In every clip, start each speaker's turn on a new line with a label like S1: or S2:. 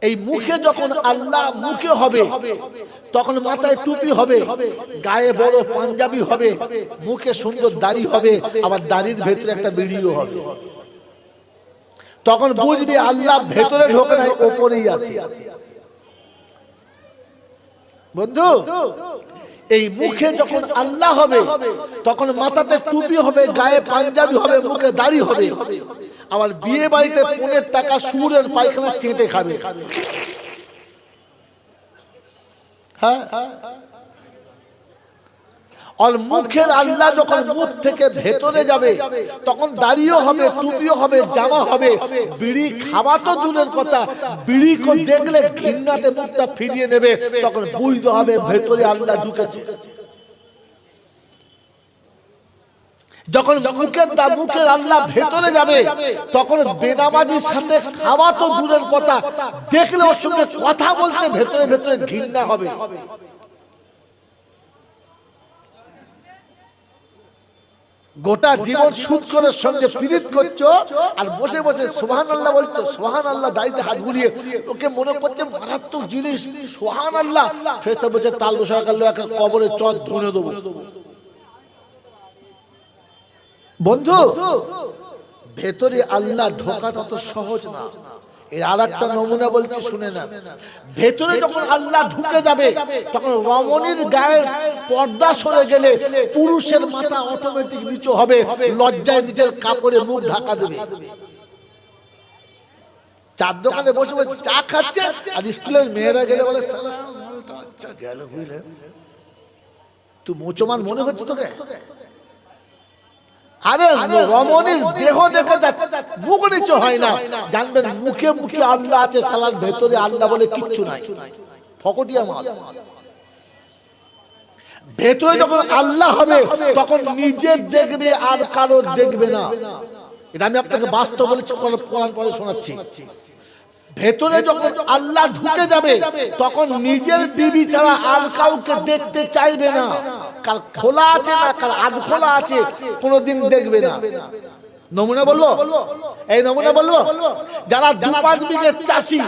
S1: এই মুখে যখন আল্লাহ মুখে হবে তখন মাথায় টুপি হবে, গায়ে বড় পাঞ্জাবি হবে, মুখে সুন্দর দাড়ি হবে, আবার দাড়ির ভেতরে একটা বিড়িও হবে। তখন বুঝবি আল্লাহ ভেতরে ঢোকে নাই, ওপরেই আছে। বন্ধু, এই মুখে যখন আল্লাহ হবে তখন মাথাতে টুপি হবে, গায়ে পাঞ্জাবি হবে, মুখে দাড়ি হবে, আবার বিয়ে বাড়িতে পনের টাকা সুরের পায়খানা চেটে খাবে। হ্যাঁ, আর মুখের আল্লাহ যখন মুখ থেকে ভেতরে যাবে তখন দাড়িও হবে, টুপিও হবে, জামা হবে, বিড়ি খাওয়া তো দূরের কথা, বিড়ি কো দেখলে ঘৃণাতে মুখটা ফিরিয়ে নেবে। তখন বুঝতে হবে ভেতরে আল্লাহ ঢুকেছে। যখন মুখের আল্লাহ ভেতরে যাবে তখন বেনামাজির সাথে খাওয়া তো দূরের কথা, দেখলে ওর সঙ্গে কথা বলতে ভেতরে ভেতরে ঘৃণা হবে। গোটা জীবন সুদ করে সঙ্গে পীড়িত করছো আর বসে বসে সুবহানাল্লাহ বলছো, সুবহানাল্লাহ দাড়িতে হাত বুলিয়ে, ওকে মনে করছে মারাত্মক জিনিস সুবহানাল্লাহ। ফেরেশতা বলছে তাল বসায় করলে একটা কবরে চট ধুনে দেবো। বন্ধু, ভেতরে আল্লাহ ঢোকাটা তো সহজ না। এর আর একটা নমুনা বলছি, শুনে না। ভেতরে যখন আল্লাহ ঢুকে যাবে তখন রমণীর গায়ের পর্দা সরে গেলে পুরুষের মাথা অটোমেটিক নিচু হবে, লজ্জায় নিজের কাপড়ে মুখ ঢাকা দেবে। চার দোকানে বসে বসে চা খাচ্ছে আর স্কুলের মেয়েরা গেলে বলে গেল, বুঝলে তুই মুচমান মনে হচ্ছে তোকে। আরে রমণীর দেহ দেখে মুখ নিচু হয় না, জানবেন মুখে মুখে আল্লাহ আছে, সালার ভেতরে আল্লাহ বলে কিচ্ছু নাই, ফকটিয়া মাল। ভেতরে যখন আল্লাহ হবে তখন নিজে দেখবে আর কারো দেখবে না। এটা আমি আপনাকে বাস্তব বলেছি, কোরআন পড়ে শোনাচ্ছি। ভেতরে যখন আল্লাহ ঢুকে যাবে তখন নিজের বিবি ছাড়া আর কাউকে দেখতে চাইবে না। কাল খোলা আছে না কাল আধ খোলা আছে কোনোদিন দেখবে না। নমুনা বলবো, এই নমুনা বলবো, যারা 2-5 বিঘে চাষি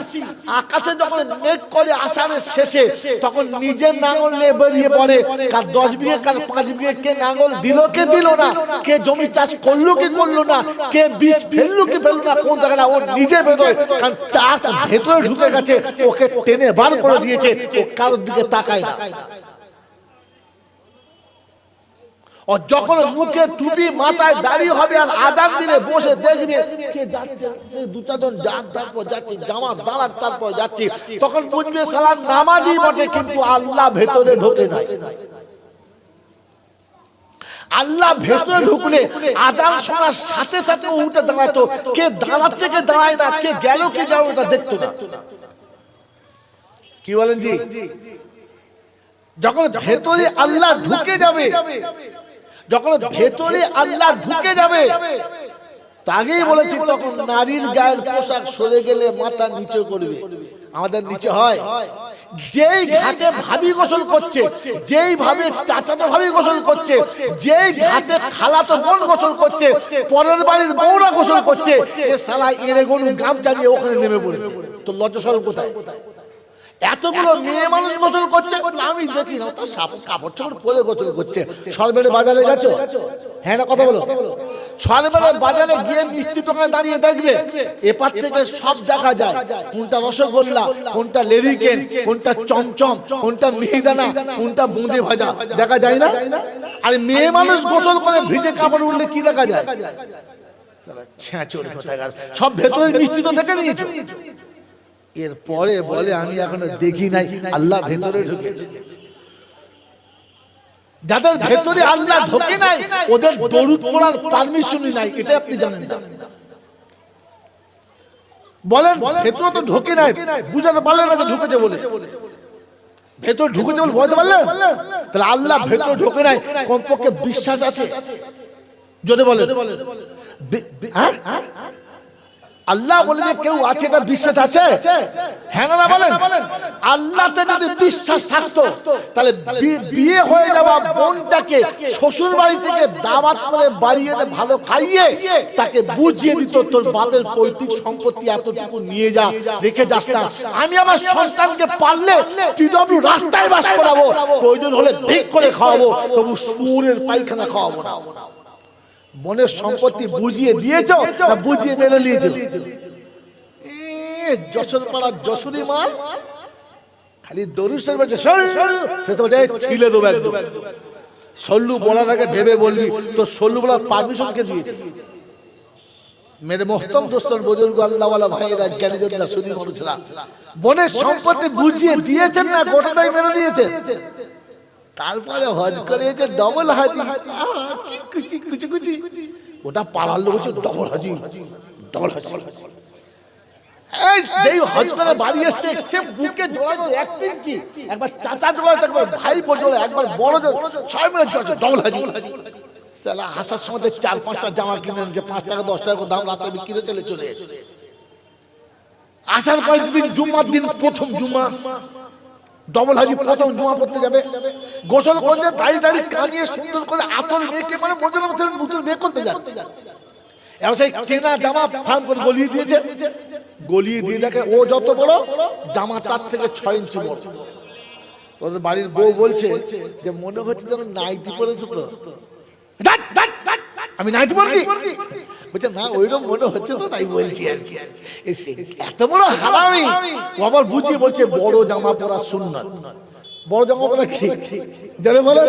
S1: আকাশে যখন মেঘ করে আষাঢ়ের শেষে তখন নিজের নাঙল নিয়ে বেরিয়ে পড়ে, কার 10 বিঘে কার 5 বিঘে, কে নাঙল দিল কে দিল না, কে জমি চাষ করলো কি করলো না, কে বীজ ফেললো কি ফেললো না, কোন জায়গাটা ও নিজে বেরোয়, কারণ চাষ ভেতরে ঢুকে গেছে, ওকে টেনে বার করে দিয়েছে, ও কারোর দিকে তাকায় না। যখন মুখে টুপি মাথায় দাঁড়িয়ে হবে আর আজান দিলে বসে দেখবে কে যাচ্ছে, 2-4 জন যাক তারপর যাচ্ছে, জামাত দাঁড়াক তারপর যাচ্ছে, তখন বুঝবে সালাত নামাজই বটে কিন্তু আল্লাহ ভেতরে ঢোকে নাই। আল্লাহ ভেতরে ঢুকলে আজান শোনার সাথে সাথে উঠে দাঁড়াতো, কে দাঁড়াচ্ছে কে দাঁড়ায় না, কে গেল কে যাও এটা দেখতো না। কি বলেন জি? যখন ভেতরে আল্লাহ ঢুকে যাবে, যখন ভেতরে আল্লাহ ঢুকে যাবে, আগেই বলেছি তখন নারীর গায়ের পোশাক সরে গেলে মাথা নিচে করবে। আমাদের নিচে হয়, যেই ঘাটে ভাবি গোসল করছে, যেই ভাবে চাচাতো ভাবি গোসল করছে, যেই ঘাটে খালাতো বোন গোসল করছে, পরের বাড়ির বউরা গোসল করছে, এ শালা এড়ে গরু গামছা দিয়ে ওখানে নেমে পড়েছে। তো লজ্জা শরম কোথায়? এতগুলো মেয়ে মানুষ গোসল করছে, আমি দেখি না, তো কাপড় চাপড় পরে গোসল করছে। সরবেলে বাজারে গেছো? হ্যাঁ না কথা বলো। সরবেলে বাজারে গিয়ে মিষ্টি দোকানে দাঁড়িয়ে দেখবে এপার থেকে সব দেখা যায়, কোনটা রসগোল্লা, কোনটা লেরিকেন, কোনটা চমচম, কোনটা মিহিদানা, কোনটা বোঁদে ভাজা, দেখা যায় না? আর মেয়ে মানুষ গোসল করে ভিজে কাপড় উঠলে কি দেখা যায়? সব ভেতরের মিষ্টি তো দেখে নিয়েছো। এরপরে বলে আমি এখনো দেখি নাই, আল্লাহ ভেতরে ঢুকেছে। যাদের ভেতরে আল্লাহ ঢোকে নাই ওদের দরুদ পড়ার পারমিশনই নাই, এটা আপনি জানেন না। বলেন ভেতরে তো ঢোকে নাই, বুঝাতে পারলেন না যে ঢুকেছে বলে। ভেতরে ঢুকেছে বলে বুঝাতে পারলেন? তাহলে আল্লাহ ভেতরে ঢোকে নাই, কমপক্ষে বিশ্বাস আছে। জোরে বলেন। আল্লাহ বলে যে কেউ আছে, এটা বিশ্বাস আছে? হ্যাঁ না বলেন? আল্লাহতে যদি বিশ্বাস থাকতো তাহলে বিয়ে হয়ে যাওয়া বোনটাকে শ্বশুর বাড়ি থেকে দাওয়াত করে বাড়ি এনে ভালো খাইয়ে তাকে বুঝিয়ে দিত, তোর বাপের পৈতৃক সম্পত্তি এতটুকু নিয়ে যা, রেখে যাস না। আমি আমার সন্তানকে পারলে পিডব্লিউ রাস্তায় বাস করাবো, প্রয়োজন হলে ভিক করে খাওয়াবো, তবু সুরের পায়খানা খাওয়াবো না। মনের সম্পত্তি বুঝিয়ে দিয়েছো না বুঝিয়ে মেনে নিয়েছো? যশোর পাড়ার যশোরী মাল খালি দরুসের বলছে ছিলে দেবো একদম। সল্লু বলার আগে ভেবে বলবি তো সল্লু বলার পারমিশন কে দিয়েছে? মেরে মোহতম দোস্তর বুজুর্গ আল্লাহওয়ালা ভাইয়েরা জ্ঞানীজনরা সুধী মানুষরা বনের সম্পত্তি বুঝিয়ে দিয়েছেন না গোটাটাই মেনে দিয়েছেন। তারপরে হজ করেছে ডবল হাজি, কি খুশি খুশি খুশি। ওটা পাড়ার লোক হচ্ছে ডবল হাজি, ডবল হাজি। এই যেই হজ করে বাড়ি এসছে সে বুকে জোড়ানো অ্যাক্টিং কি, একবার চাচা জোড়া, একবার ভাই জোড়া, একবার বড় জোড়া, সবাই মিলে ডবল হাজি। সালা আসার সময় 4-5টা জামা কিনে এনেছে, 5 টাকা 10 টাকা দাম, রাতে বিক্রি চলে চলে গেছে। আসার পর যেদিন জুম্মার দিন, প্রথম জুম্মা, ডবল হাজি প্রথম জুমা পড়তে যাবে, গোসল করছে, দাড়ি দাড়ি কামিয়ে সুন্দর করে আতর মেয়েকে, মানে মজা মজা নতুন মেয়ে করতে যাচ্ছে। এবং সেই চেনা জামা ফার্ম করে গলিয়ে দিয়েছে, গলিয়ে দিয়ে দেখে ও যত বড় জামা তার থেকে 6 ইঞ্চি বড়। ওদের বাড়ির বউ বলছে যে মনে হচ্ছে যেন নাইটি পরেছো তো। আমি নাইটি পরেছি? বলছে না ওইরকম মনে হচ্ছে তো, তাই বলছি আর কি। এত বড় হারামি ও আবার বুঝিয়ে বলছে বড় জামা পরা সুন্নাত। বড় জামা পরা কি জানে বলে?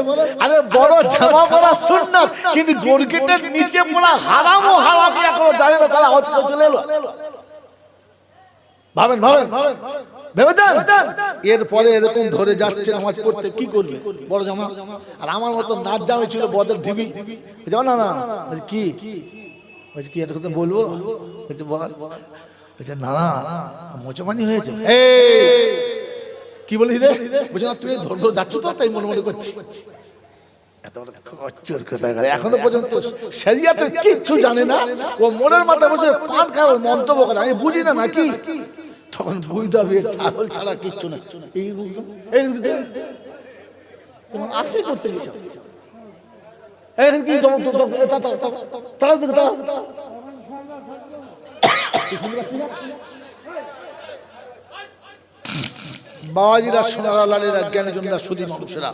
S1: আরে বড় জামা পরা সুন্নাত, কিন্তু গর্গেটের নিচে পড়া হারাম ও হারামি এখনো জানে না, তারা হজ করে চলে এলো। ভাবেন ভাবেন ভেবেছেন? এরপরে এরকম ধরে যাচ্ছে নামাজ পড়তে, কি করবে? বড় জামা। আর আমার মতো নাচ জামা ছিল বদের ঢিবি, যাও না না কি বলছে কি এটা কথা বলবো? বলছে বল। বলছে না না মোচমানি হয়েছে। কি বলিস রে? বলছে না তুমি ধর ধর যাচ্ছ তো, তাই মনে মনে করছি। এত বড় কচ্চর কথা, এখনো পর্যন্ত শরিয়াতের কিচ্ছু জানে না, ও মনের মাথায় বসে পান খাওয়ার মন্তব্য করে। আমি বুঝি না নাকি? তখন বুঝতে হবে ছাগল ছাড়া কিচ্ছু না। এই তোমার আসে করতে গেছ কি তারা দিকে তারা বাবাজিরা, সোনারা, লালেরা, জ্ঞানীজনরা, সুধী মানুষেরা,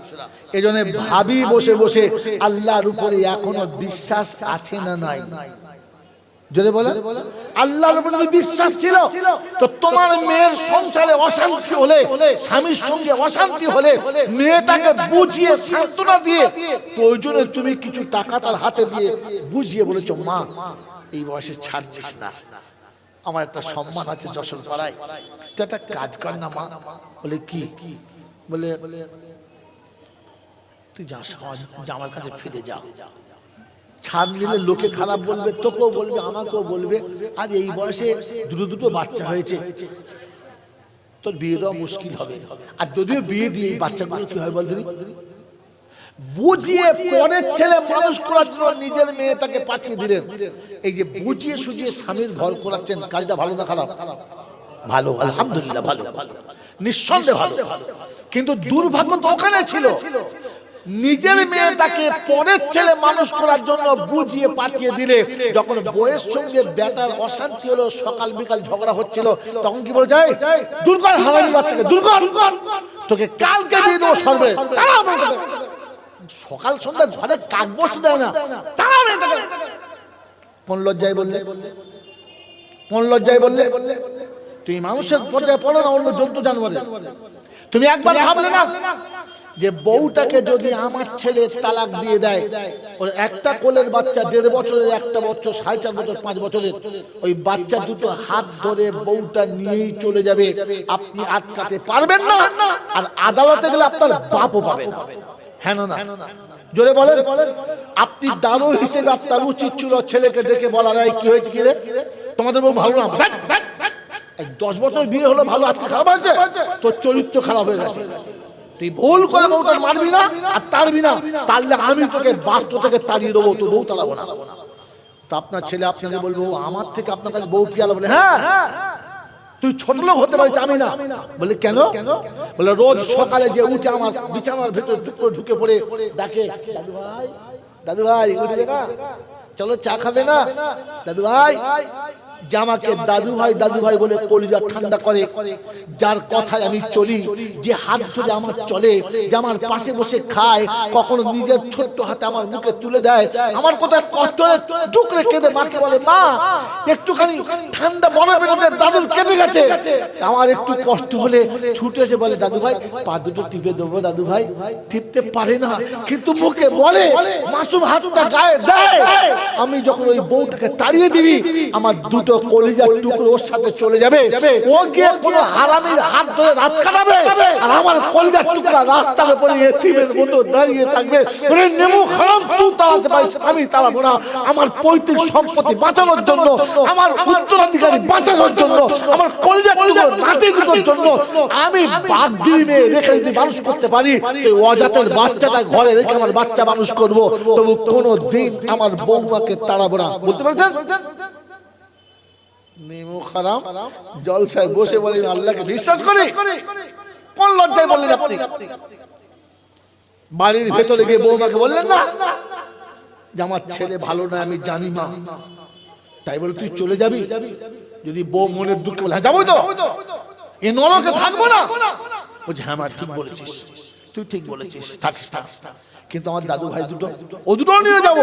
S1: এই জন্য ভাবি বসে বসে আল্লাহর উপরে এখনো বিশ্বাস আছে না নাই? যদি বলে আল্লাহর উপরে বিশ্বাস ছিল তো তোমার মেয়ের সংসারে অশান্তি হলে, স্বামীর সঙ্গে অশান্তি হলে, মেয়েটাকে বুঝিয়ে সান্ত্বনা দিয়ে প্রয়োজনে তুমি কিছু টাকা তার হাতে দিয়ে বুঝিয়ে বলেছো মা এই বয়সে ছাড়ছিস না, আমার একটা সম্মান আছে যশোর পাড়ায়, তুই একটা কাজ কর না মা। বলে কি? বলে তুই যা আমার কাছে ফিরে যা। ছাড় নিলে লোকে খারাপ বলবে, তোকেও বলবে, আমাকেও বলবে। আর এই বয়সে দুটো বাচ্চা হয়েছে, তোর বিয়ে দেওয়া মুশকিল হবে। আর যদিও বিয়ে দিয়ে এই বাচ্চাগুলো কি হয় বলতে বুঝিয়ে পরের ছেলে মানুষ করার জন্য নিজের মেয়েটাকে পাঠিয়ে দিলেন। এই যে বুঝিয়ে সুঝিয়ে স্বামীর ঘর করাচ্ছেন, কাজটা ভালো না খারাপ? ভালো, আলহামদুলিল্লাহ ভালো, নিঃসন্দেহে ভালো। কিন্তু দুর্ভাগ্য তো ওখানে ছিল, নিজের মেয়েটাকে পরের ছেলে মানুষ করার জন্য বুঝিয়ে পাঠিয়ে দিলে, যখন বউয়ের সঙ্গে বেটার অশান্তি হলো, সকাল বিকাল ঝগড়া হচ্ছিল, তখন কি বলে যায়? দূর কর হারামি বাচ্চাকে, দূর কর, তোকে কালকে বিয়ে দেবো সর্বে। সকাল সন্ধ্যা ঘরে কাক বসতে দেয় না, কোন লজ্জায় বললে? কোন লজ্জায় বললে? তুমি মানুষের পর্যায়ে পড়ো না, অন্য জন্তু জানোয়ারে। তুমি একবার ভাবলে না যে বউটাকে যদি আমার ছেলে তালাক দিয়ে দেয়, ওর একটা কোলের বাচ্চা 1.5 বছরের, একটা বছর 4.5 বছর, 5 বছরের, ওই বাচ্চা দুটো হাত ধরে বউটা নিয়েই চলে যাবে, আপনি আটকাতে পারবেন না। আর আদালতে গেলে আপনার বাপও পাবে না। হ্যাঁ না? জোরে বলেন। আপনি দারু হিসেবে আপনার উচিত ছিল ছেলেকে দেখে বলার, কি হয়েছে কি রে, তোমাদের বউ ভালো না, 10 বছর বিয়ে হলো ভালো, আজকে খারাপ হয়েছে, তোর চরিত্র খারাপ হয়ে গেছে। তুই ভুল করে বউটা মারবি না আর তাড়বি না, তাহলে আমি তোকে বাস্তু থেকে তাড়িয়ে দেবো, তো বউ তাড়াবো না। তা আপনার ছেলে আপনাকে বলবো আমার থেকে আপনার কাছে বউ পিয়ালা, বলে হ্যাঁ তুই ছোট লোক হতে পারিস, আমি না। বলে কেন? বলে রোজ সকালে যে উঠে আমার বিছানার ভেতর ঢুকে পড়ে ডাকে, দাদু ভাই, দাদু ভাই, উঠবে না, চলো চা খাবে না, দাদু ভাই। জামাকে দাদু ভাই দাদু ভাই বলে কলিজা ঠান্ডা করে। যার কথায় আমি চলি, যে হাত ধরে আমার চলে, যে আমার পাশে বসে খায়, কখনো নিজের ছোট্ট হাতে আমার মুখে তুলে দেয়, আমার কোথায় কষ্ট টুকরে কেঁদে মাকে বলে মা একটুখানি ঠান্ডা বরফের মধ্যে দাদুর কেঁদে গেছে। আমার একটু কষ্ট হলে ছুটে এসে বলে দাদু ভাই পা দুটো টিপে দেবো, দাদু ভাই টিপতে পারে না কিন্তু মুখে বলে, মাসুম হাতটা গায়ে দেয়। আমি যখন ওই বউটাকে তাড়িয়ে দিবি, আমার দুটো কলিজার টুকরো ওর সাথে চলে যাবে, ও গিয়ে কোনো হারামির হাত ধরে রাত কাটাবে, আর আমার কলিজার টুকরা রাস্তার উপরে এতিমের মতো দাঁড়িয়ে থাকবে। নেমু খারাপ তুই তাড়াতে পারিস, আমি তাড়াবো না। আমার পৈতৃক সম্পত্তি বাঁচানোর জন্য, আমার উত্তরাধিকারী বাঁচানোর জন্য, আমার কলিজার টুকরো নাতি দুটোর জন্য আমি বাঘ দিয়ে মেয়ে রেখে যদি মানুষ করতে পারি, এই অজাতের বাচ্চাটা ঘরে রেখে আমার বাচ্চা মানুষ করব, তবু কোনো দিন আমার বৌমাকে তাড়াবো না। বলতে পারছেন? নেমু খারাপ জলসায় বসে বলে আল্লাহকে বিশ্বাস করি। কোন লজ্জায় বললেন আপনি? বাড়ির ভেতরে গিয়ে বৌমাকে বললেন না যে আমার ছেলে ভালো না, আমি জানি মা, তাই বলে তুই চলে যাবি? যদি বউ মনের দুঃখে বলে হ্যাঁ যাবো তো, এ নরকে থাকবো না, বলছে হ্যাঁ মা ঠিক বলেছিস, তুই ঠিক বলেছিস, থাকিস থাক, কিন্তু আমার দাদু ভাই দুটো, ও দুটো নিয়ে যাবো,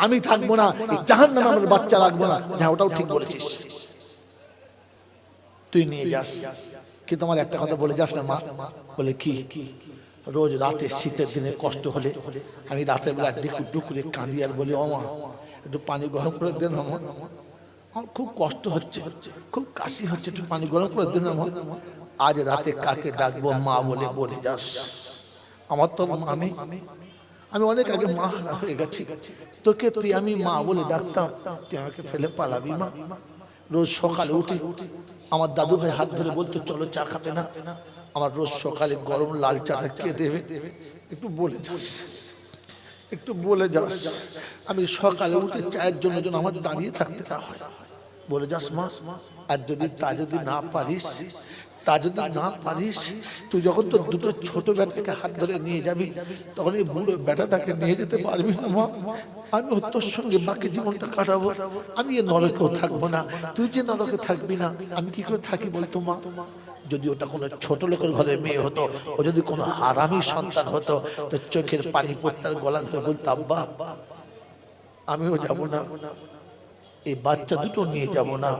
S1: আমি থাকবো না, জাহান্নামে আমার বাচ্চা রাখবো না। হ্যাঁ ওটাও ঠিক বলেছিস, তুই নিয়ে যাস, কিন্তু আমার একটা কথা বলে যাস না মা। বলে কি? রোজ রাতে শীতের দিনে কষ্ট হলে আমি রাতের বেলা ডুকু করে কাঁদি আর বলি ও মা একটু পানি গরম করে দেন, আমার খুব কষ্ট হচ্ছে, খুব কাশি হচ্ছে, একটু পানি গরম করে দেন আমার। আজ রাতে কাকে ডাকবো মা বলে বলে যাস। আমার তো আমি অনেক আগে মা হারা হয়ে গেছি, তোকে তুই আমি মা বলে ডাকতাম, তুই আমাকে ফেলে পালাবি মা। রোজ সকালে উঠে আমার দাদু ভাই হাত ধরে বলতো চলো চা খাবে না, আমার রোজ সকালে গরম লাল চাটা কে দেবে, একটু বলে যাস, একটু বলে যাস। আমি সকালে উঠে চায়ের জন্য আমার দাঁড়িয়ে থাকতে না হয়, বলে যাস মা। আর যদি না পারিস, তুই যখন তোর দুটো ছোট বেটাকে হাত ধরে নিয়ে যাবি, তখন এই বুড়ো বেটাটাকে নিয়ে যেতে পারবি না মা। আমি তোর সঙ্গে বাকি জীবনটা কাটাবো, আমি এ নরকেও থাকবো না, তুই যে নরকে থাকবি না, আমি কি করে থাকি বলতো মা? যদি ওটা কোনো ছোট লোকের ঘরের মেয়ে হতো, ও যদি কোনো হারামি সন্তান হতো, তো চোখের পানি পড়তার গলা ধরে বলতো আব্বা আমিও যাবো না, এই বাচ্চা দুটো নিয়ে যাব না,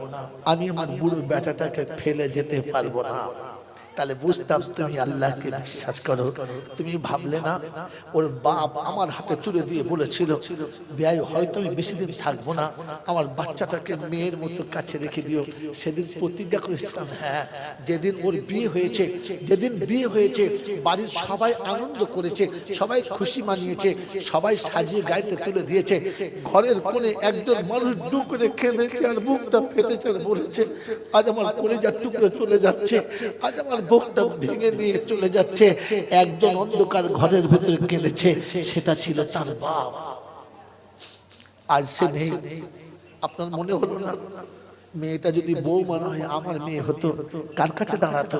S1: আমি আমার বুড়ো বেটাটাকে ফেলে যেতে পারবো না। তাহলে বুঝতাম তুমি আল্লাহকে বিশ্বাস করো। তুমি ভাবলে না ওর বাপ আমার হাতে তুলে দিয়ে বলেছিল বিয়াই হয়তো আমি বেশি দিন থাকবো না, আমার বাচ্চাটাকে মেয়ের মতো কাছে রেখে দিও। সেদিন প্রতিজ্ঞা করেছিলাম, হ্যাঁ যেদিন ওর বিয়ে হয়েছে বাড়ির সবাই আনন্দ করেছে, সবাই খুশি মানিয়েছে, সবাই সাজিয়ে গাইতে তুলে দিয়েছে। ঘরের কোণে একজন মানুষ ডুব করে কেঁদেছে আর বুকটা ফেটেছে আর বলেছে আজ আমার কলিজার টুকরো চলে যাচ্ছে, আজ আমার বুকটা ভেঙে নিয়ে চলে যাচ্ছে। একজন অন্ধকার ঘরের ভেতরে কেঁদেছে, সেটা ছিল তার বাপ। আজ সে নেই। আপনার মনে হলো না মেয়েটা যদি বউ মনে হয় আমার মেয়ে হতো, কার কাছে দাঁড়াতো,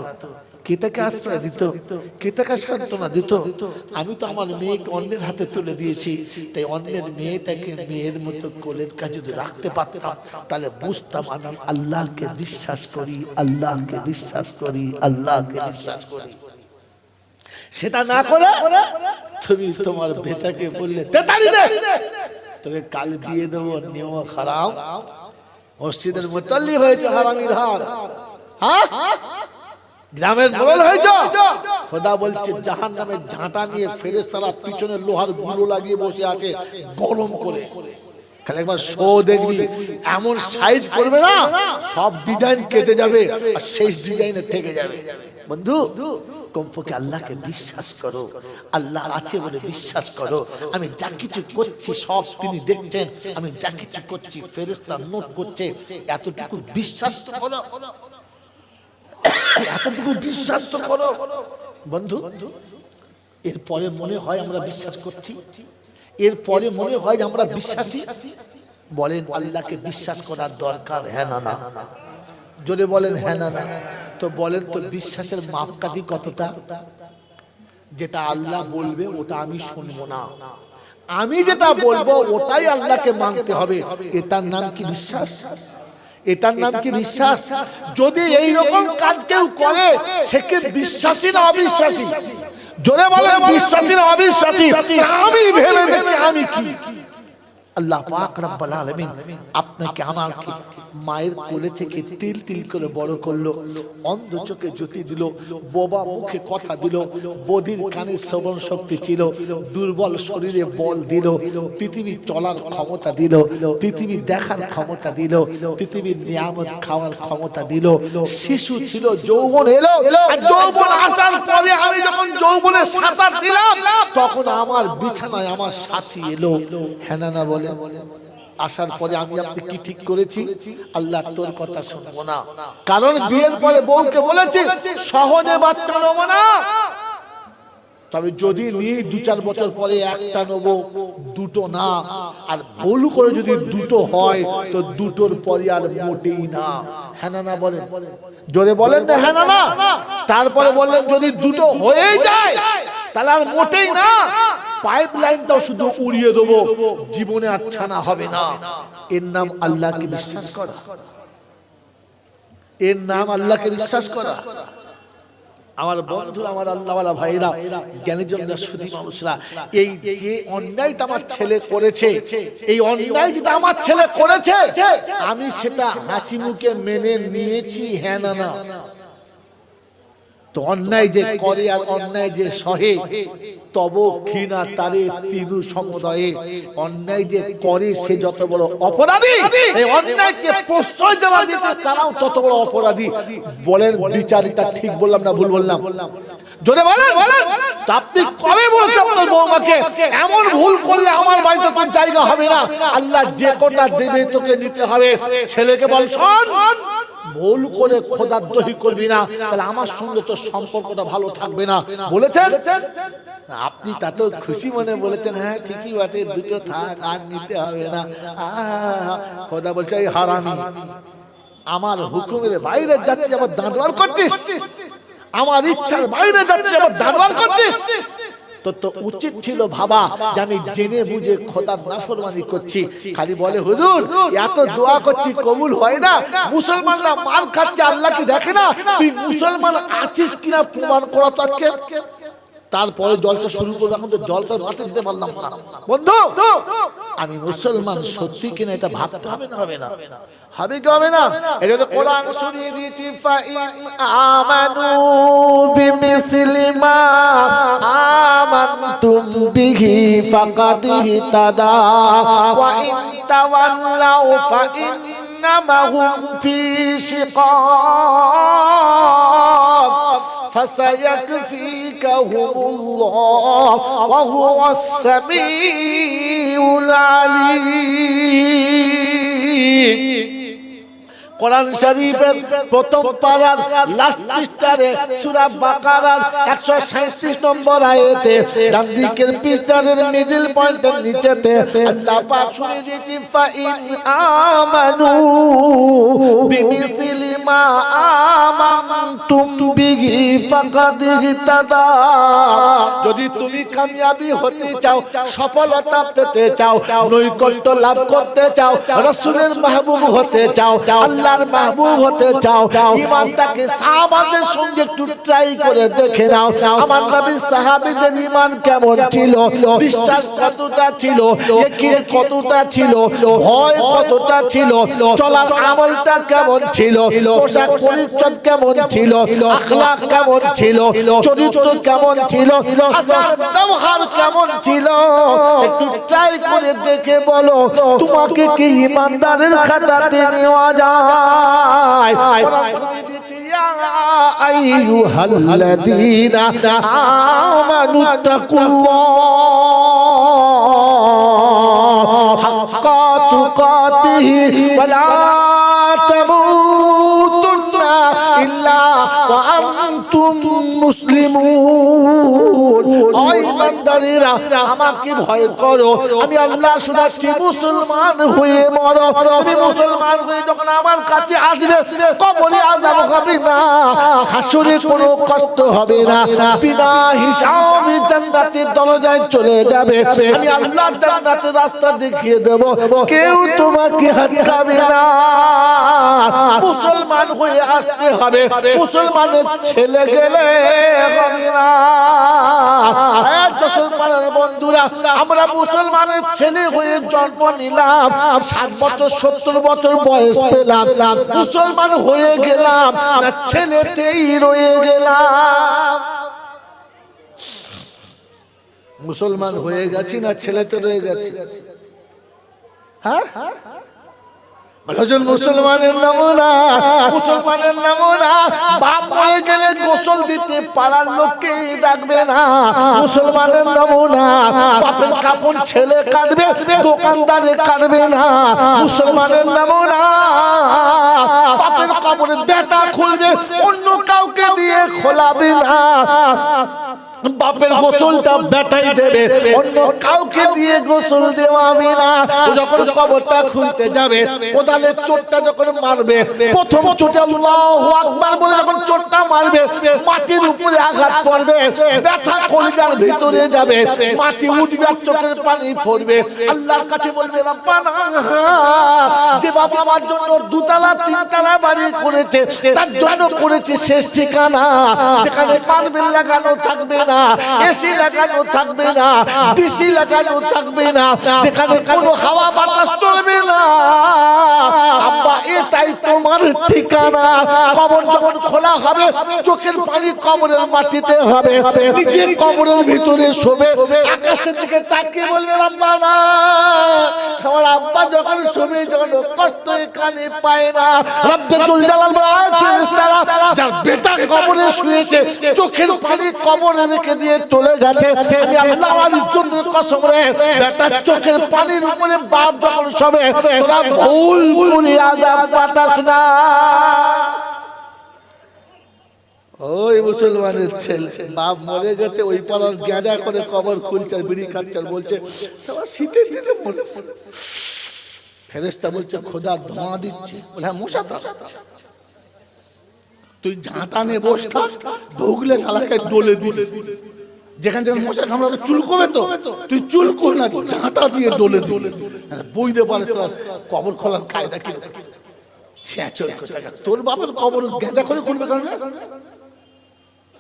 S1: কে তাকে আশ্রয় দিত, কে তাকে সান্ত্বনা দিত? আমি তো আমার মেয়েকে অন্যের হাতে তুলে দিয়েছি, তাই অন্যের মেয়েটাকে মেয়ের মতো কোলের কাছে যদি রাখতে পারতাম, তাহলে বুঝতাম আমি আল্লাহকে বিশ্বাস করি, আল্লাহকে বিশ্বাস করি, আল্লাহকে বিশ্বাস করি। সেটা না করে তুমি তোমার বেটাকে বললে তেতালি দে, তোকে কাল বিয়ে দেবো, নিয়ম খারাপ। মসজিদের মুতাল্লি হয়েছে হারামির হার, হ্যাঁ গ্রামের মোড়ল হয়েছে। খোদা বলছে জাহান্নামের ঝাঁটা নিয়ে ফেরেশতারা পিছনে লোহার গুঁড়ো লাগিয়ে বসে আছে গরম করে। খালি একবার শো দেখবি, এমন সাইজ করবে না সব ডিজাইন কেটে যাবে আর শেষ ডিজাইনে ঠেকে যাবে। বন্ধু কমপক্ষে আল্লাহকে বিশ্বাস করো, আল্লাহ আছে বলে বিশ্বাস করো। আমি যা কিছু করছি সব তিনি দেখছেন, আমি যা কিছু করছি ফেরেশতা নোট করছে। এতটুকু বিশ্বাস তো করো, এতটুকু বিশ্বাস তো করো বন্ধু। এরপরে মনে হয় আমরা বিশ্বাস করছি, এরপরে মনে হয় আমরা বিশ্বাসী। বলেন আল্লাহকে বিশ্বাস করার দরকার, হ্যাঁ না না? জোরে বলেন হ্যাঁ না না? তো বলেন তো বিশ্বাসের মাপকাঠি কতটা? যেটা আল্লাহ বলবে ওটা আমি শুনবো না, আমি যেটা বলবো ওটাই আল্লাহকে মানতে হবে। এটার নাম কি বিশ্বাস? এটার নাম কি বিশ্বাস? যদি এই রকম কাজ কেউ করে সে কি বিশ্বাসী না অবিশ্বাসী? জোরে বলেন বিশ্বাসী না অবিশ্বাসী? আমি ভেবে দেখি আমি কি। আল্লাহ পাক রব্বুল আলামিন আপনাকে আমাকে মায়ের কোলে থেকে তিল তিল করে বড় করলো, অন্ধ চোখে জ্যোতি দিল, বোবা মুখে কথা দিল, বধির কানে শ্রবণ শক্তি ছিল, দুর্বল শরীরে বল দিল, পৃথিবী চলার ক্ষমতা দিল, পৃথিবী দেখার ক্ষমতা দিল, পৃথিবীর নিয়ামত খাওয়ার ক্ষমতা দিল। শিশু ছিল, যৌবন এলো, আর যৌবন আসার পরে আমি যখন যৌবনে সাঁতার দিলাম তখন আমার বিছানায় আমার সাথী এলো, হ্যাঁ না বলে? আসার পরে আমি আপনি কি ঠিক করেছি? আল্লাহ তোর কথা শুনবো না, কারণ বিয়ের পরে বউকে বলেছি সহজে বাচ্চা নেবো না, তবে যদি নিয়ে 2-4 বছর পরে একটা নেবো, দুটো না, আর ভুল করে যদি দুটো হয় তো দুটোর পরে আর মোটেই না, হ্যাঁ না বলেন? জোরে বলেন না হ্যাঁ না? তারপরে বললেন যদি দুটো হয়ে যায় তাহলে আর মোটেই না, পাইপ লাইনটাও শুধু উড়িয়ে দেবো, জীবনে আর ছানা হবে না। এর নাম আল্লাহকে বিশ্বাস করা, এর নাম আল্লাহকে বিশ্বাস করা। আমার বন্ধুরা, আমার আল্লাহওয়ালা ভাইরা, জ্ঞানীজনরা, সুধী মানুষরা, এই যে অন্যায়টা আমার ছেলে করেছে, এই অন্যায় যেটা আমার ছেলে করেছে আমি সেটা হাসি মুখে মেনে নিয়েছি, হ্যাঁ না না? তো অন্যায় যে করে আর অন্যায় যে সহে তব ঘৃণা তারে তিনু সমুদয়ে, অন্যায় যে করে সে যত বড় অপরাধী, এই অন্যায়কে প্রশ্রয় যারা দিয়েছে তারাও তত বড় অপরাধী। বলেন বিচারিতা ঠিক বললাম না ভুল বললাম? জোরে বলেন। তো আপনি কবে বলছেন আপনার বৌমাকে এমন ভুল করলে আমার বাড়িতে তোর জায়গা হবে না? আল্লাহ যে কোটা দেবে তোকে নিতে হবে। ছেলেকে বল শোন, ভুল করে খোদার দহি করবি না, তাহলে আমার সঙ্গে তোর সম্পর্কটা ভালো থাকবে না, বলেছেন? আপনি তাতেও খুশি মনে বলেছেন হ্যাঁ ঠিকই বটে, দুটো থাক, আর নিতে হবে না। খোদা বলছে এই হারামি, আমার হুকুমের বাইরে যাচ্ছি আবার দাঁত বার করছিস, আমার ইচ্ছার বাইরে যাচ্ছি আবার দাঁত বার করছিস। তো উচিত ছিল ভাবা যে আমি জেনে বুঝে খোদার নাফরমানি করছি। খালি বলে হুজুর এত দোয়া করছি কবুল হয় না, মুসলমানরা মার খাচ্ছে আল্লাহ কি দেখে না? তুই মুসলমান আছিস কিনা প্রমাণ করা তো আজকে। তারপরে জলসা শুরু করবো, এখন তো জলসার মাঠে যেতে পারলাম না। বন্ধু আমি মুসলমান সত্যি কিনা এটা ভাবতে হবে না? হবে না? হবে কি হবে না? এটা তো কোরআন শুনিয়ে দিয়েছি, ফাইন আমানু বিমিসলি মা আমানতুম বিহি ফাকাদ ইহতাদা ওয়া ইন তাওয়াল্লাউ ফাইন্নামা হুম ফি শিকাক ফাসায়াকফিকাহুমুল্লাহ ওয়া হুয়াস সামিউল আলীম। কোরআন শরীফের প্রথম পারার লাস্ট পৃষ্ঠারে সূরা বাকারার 137 নম্বর আয়াতে ডান দিকের পৃষ্ঠার মিডল পয়েন্টের নিচেতে আল্লাহ পাক শুনিয়ে দিয়েছি ফাইন আমানু বিমিসলি মা আমানতুম বিহি ফাকাদ ইহতাদা। যদি তুমি কামিয়াবি হতে চাও, সফলতা পেতে চাও, নৈকট্য লাভ করতে চাও, রাসূলের মাহবুব হতে চাও, আল্লাহর মাহবুব হতে চাও, ঈমানটাকে সাহাবাদের সঙ্গে একটু ট্রাই করে দেখে নাও। আমার নবীর সাহাবীদের ঈমান কেমন ছিল, বিশ্বাস কতটা ছিল, ইয়াকিন কতটা ছিল, ভয় কতটা ছিল, চলার আমলটা কেমন ছিল, পোশাক পরিচ্ছদ কেমন ছিল, আখলাক কেমন ছিল, চরিত্র কেমন ছিল, আচার ব্যবহার কেমন ছিল, একটু ট্রাই করে দেখে বলো তোমাকে কি ঈমানদারের খাতাতে নেওয়া যায়? আইয়ুহাল্লাযীনা আমানুত্তাকুল্লাহ হাক্কা তুকাতিহি ওয়া লা তামুতুন্না ইল্লা আনতুম মুসলিমুন। ও ঈমানদারেরা আমাকে ভয় করো, আমি আল্লাহ শোনাচ্ছি, মুসলমান হয়ে মরো। তুমি মুসলমান হয়ে যখন আমার কাছে আসবে, কবরে আযাব হবে না, হাসরে কোনো কষ্ট হবে না, বিনা হিসাবে জান্নাতের দরজায় চলে যাবে। আমি আল্লাহ জান্নাতের রাস্তা দেখিয়ে দেব, কেউ তোমাকে আটকাবে না। মুসলমান হয়ে আসতে হবে, মুসলমানের ছেলে গেলে হবে না। মুসলমানের বন্ধুরা, আমরা মুসলমানের ছেলে হয়ে জন্ম নিলাম, 60 বছর 70 বছর বয়স পেলাম, মুসলমান হয়ে গেলাম না ছেলেতেই রয়ে গেলাম? মুসলমান হয়ে গেছি না ছেলেতে রয়ে গেছি? হ্যাঁ, মুসলমানের নমুনা, মুসলমানের নমুনা। বাপ মরে গেলে গোসল দিতে পাড়ার লোককে ডাকবে না। মুসলমানের নমুনা, বাপের কাপড় ছেলে কাটবে, দোকানদারে কাটবে না। মুসলমানের নমুনা, বাপের কাপড় বেটা খুলবে, অন্য কাউকে দিয়ে খোলাবে না। বাপের গোসলটা বেটাই দেবে, অন্য কাউকে দিয়ে গোসল দেওয়াবে না। যখন কবরটা খুলতে যাবে, কোদালের চোটটা যখন মারবে, প্রথম চোটে আল্লাহু আকবার বলে যখন চোটটা মারবে, মাটির উপরে আঘাত পড়বে, ব্যথা কলিজার ভিতরে যাবে, মাটি উঠবে আর চোখের পানি পড়বে। আল্লাহর কাছে বলবে, রব্বানা, যে বাবা আমার জন্য 2 তলা 3 তলা বাড়ি করেছে, তার জন্য করেছে শেষ ঠিকানা, যেখানে মার্বেল লাগানো থাকবে না, এসি লাগানো থাকবে না, ডিসি লাগানো থাকবে না, যেখানে কোনো হাওয়া বাতাস চলবে না। আব্বা, এটাই তোমার ঠিকানা। কবর যখন খোলা হবে, চোখের পানি কবরের মাটিতে হবে, নিচে কবরের ভিতরে শোবে, আকাশের দিকে তাকিয়ে বলবে, রব্বানা, আমার আব্বা যখন শোবে, যখন কষ্ট এখানে পায় না। রব্বুল জালাল বলে, ফেরেশতারা, যার বেটা কবরে শুয়েছে, চোখের পানি কবরে রেখে দিয়ে চলে গেছে, আমি আল্লাহ আমার ইজ্জতের কসম রে, বেটা চোখের পানির উপরে বাপ যখন শোবে, তোরা ভুল ভুল আযাব পাঠাস না। ওই মুসলমানের ছেলে, বাপ মরে গেছে, ওই পাড়ার গাঁজা করে কবর খুলছে, বিড়ি খাচ্ছে, বলছে সবার শীতে দিলে মরেছে। ফেরেশতা বলছে, খোদা ধোঁয়া দিচ্ছে। বলে, হ্যাঁ, মশা তাড়াচ্ছে। তুই ঝাঁটা নিয়ে বস থাক, ঢুকলে শালাকে ডলে দিলে, যেখান থেকে মশা কামড়াবে চুলকোবে তো, তুই চুলকো না, ঝাঁটা দিয়ে ডলে দিলে। বইতে পারে কবর খোলার কায়দা কি? তোর বাপের কবর গেঁদা করে করবে, কারণ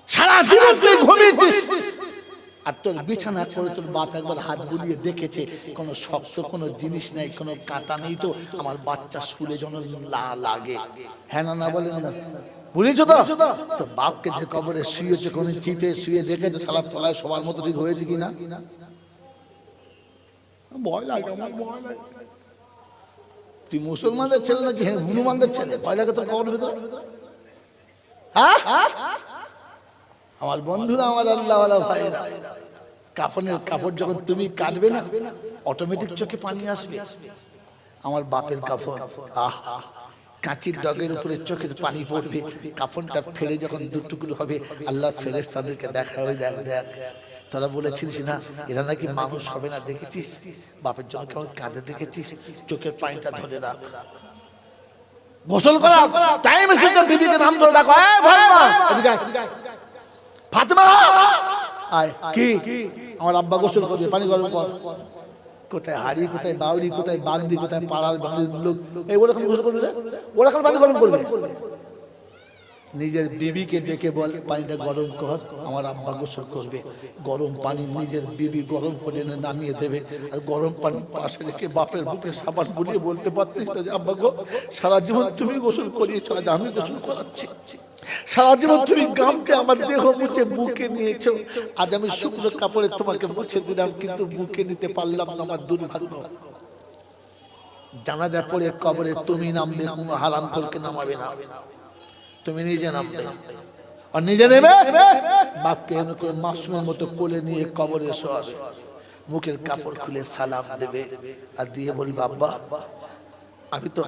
S1: সারা জীবন তুই ঘুমিয়েছিস, আর তোর বিছানা করে তোর বাপ একবার হাত বুলিয়ে দেখেছে, কোনো শক্ত কোনো জিনিস নেই, কোনো কাঁটা নেই, তো আমার বাচ্চা স্কুলে যেন লাগে। হ্যাঁ না বলেন না? বুঝেছো তো? তো বাপকে যে কবরে শুয়েছে, কোন চিতে শুয়ে দেখেছো সালা তলায় সবার মতো ঠিক হয়েছে কিনা? ভয় লাগে, আমার ভয় লাগে। তুই মুসলমানদের ছেলে নাকি হনুমানদের ছেলে? ভয় লাগে তোর কবরের ভিতরে? হ্যাঁ, আমার বন্ধুরা, আমার আল্লাহওয়ালা ভাইরা, কাফনের কাপড় যখন তুমি কাটবে না, অটোমেটিক চোখে পানি আসবে। আমার বাপের কাফন, আহা, কাঁচির ডগের উপরে চোখের পানি পড়বে, কাফনটা ফেলে যখন 2 টুকরো হবে, আল্লাহ ফেরেশতাদেরকে দেখা হয়ে, দেখ দেখ, তোরা বলেছিস না এরা নাকি মানুষ হবে না, দেখেছিস বাপের জন্য কেমন কাঁদে, দেখেছিস, চোখের পানিটা ধরে রাখ, গোসল করা টাইম এসেছে, বিবিকে নাম ধরে ডাকো, এই ফাতেমা, এদিকে আয়, ফাতেমা আয়। কি? আমার আব্বা গোসল করবে, পানি গরম কর। কোথায় হাড়ি, কোথায় বাউরি, কোথায় বাগদি, কোথায় পাড়ার বাড়ির লোক, এই ওরা গোসল করবে, ওরা পানি গরম করবে। নিজের বিবিকে ডেকে বল, পানিটা গরম কর, আমার আব্বা গোসল করবে। গরম পানি নিজের বিবি গরম করে এনে নামিয়ে দেবে, আর গরম পানি পাশে রেখে বাপের বুকে সাবান বুলিয়ে বলতে পারতিস না যে, আব্বা গো, সারা জীবন তুমি গোসল করিয়েছো, আজ আমি গোসল করাচ্ছি। সারা জীবন তুমি গামছা আমার দেহ মুছে বুকে নিয়েছো, আজ আমি শুকনো কাপড়ে তোমাকে মুছে দিলাম, কিন্তু বুকে নিতে পারলাম না, আমার দুর্ভাগ্য। জানাজা পড়ে কবরে তুমি নামবে, কোনো হারাম করকে নামাবে না, তুমি নিজে নামবে, আর নিজে নেবে, বাপকে মাসুমের মতো কোলে নিয়ে কবরে শোয়াবে, মুখের কাপড় খুলে সালাম দেবে, আর দিয়ে বলবে, আব্বা, আমি তো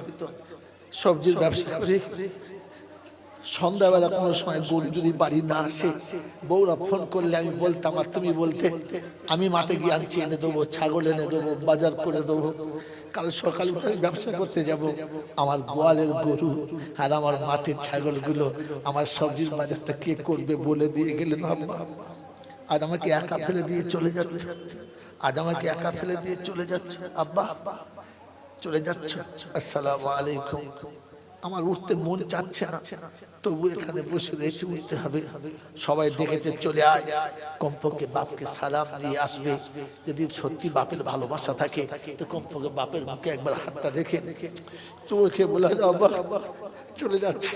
S1: সবজির ব্যবসা করি, সন্ধ্যাবেলা কোনো সময় গরু যদি বাড়ি না আসে, বউরা ফোন করলে আমি বলতাম আর তুমি বলতে আমি মাঠে গিয়ে আনছি এনে দেবো, ছাগল এনে দেবো, বাজার করে দেবো। কাল সকালে আমি ব্যবসা করতে যাব, আমার গোয়ালের গরু আর আমার মাঠের ছাগলগুলো আমার সবজির বাজারটা কে করবে বলে দিয়ে গেলেন আব্বা। আজ আমাকে একা ফেলে দিয়ে চলে যাচ্ছে, আজ আমাকে একা ফেলে দিয়ে চলে যাচ্ছে আব্বা, চলে যাচ্ছে। আসসালামু আলাইকুম। আমার উঠতে মন চাচ্ছে না, তবু এখানে বসে রয়েছে, উঠতে হবে। সবাই দেখেছে চলে আয়, কমপক্ষে বাপকে সালাম দিয়ে আসবে। যদি সত্যি বাপের ভালোবাসা থাকে তো কমপক্ষে বাপের মুখে একবার হাতটা রেখে চোখে বলে আব্বা চলে যাচ্ছে,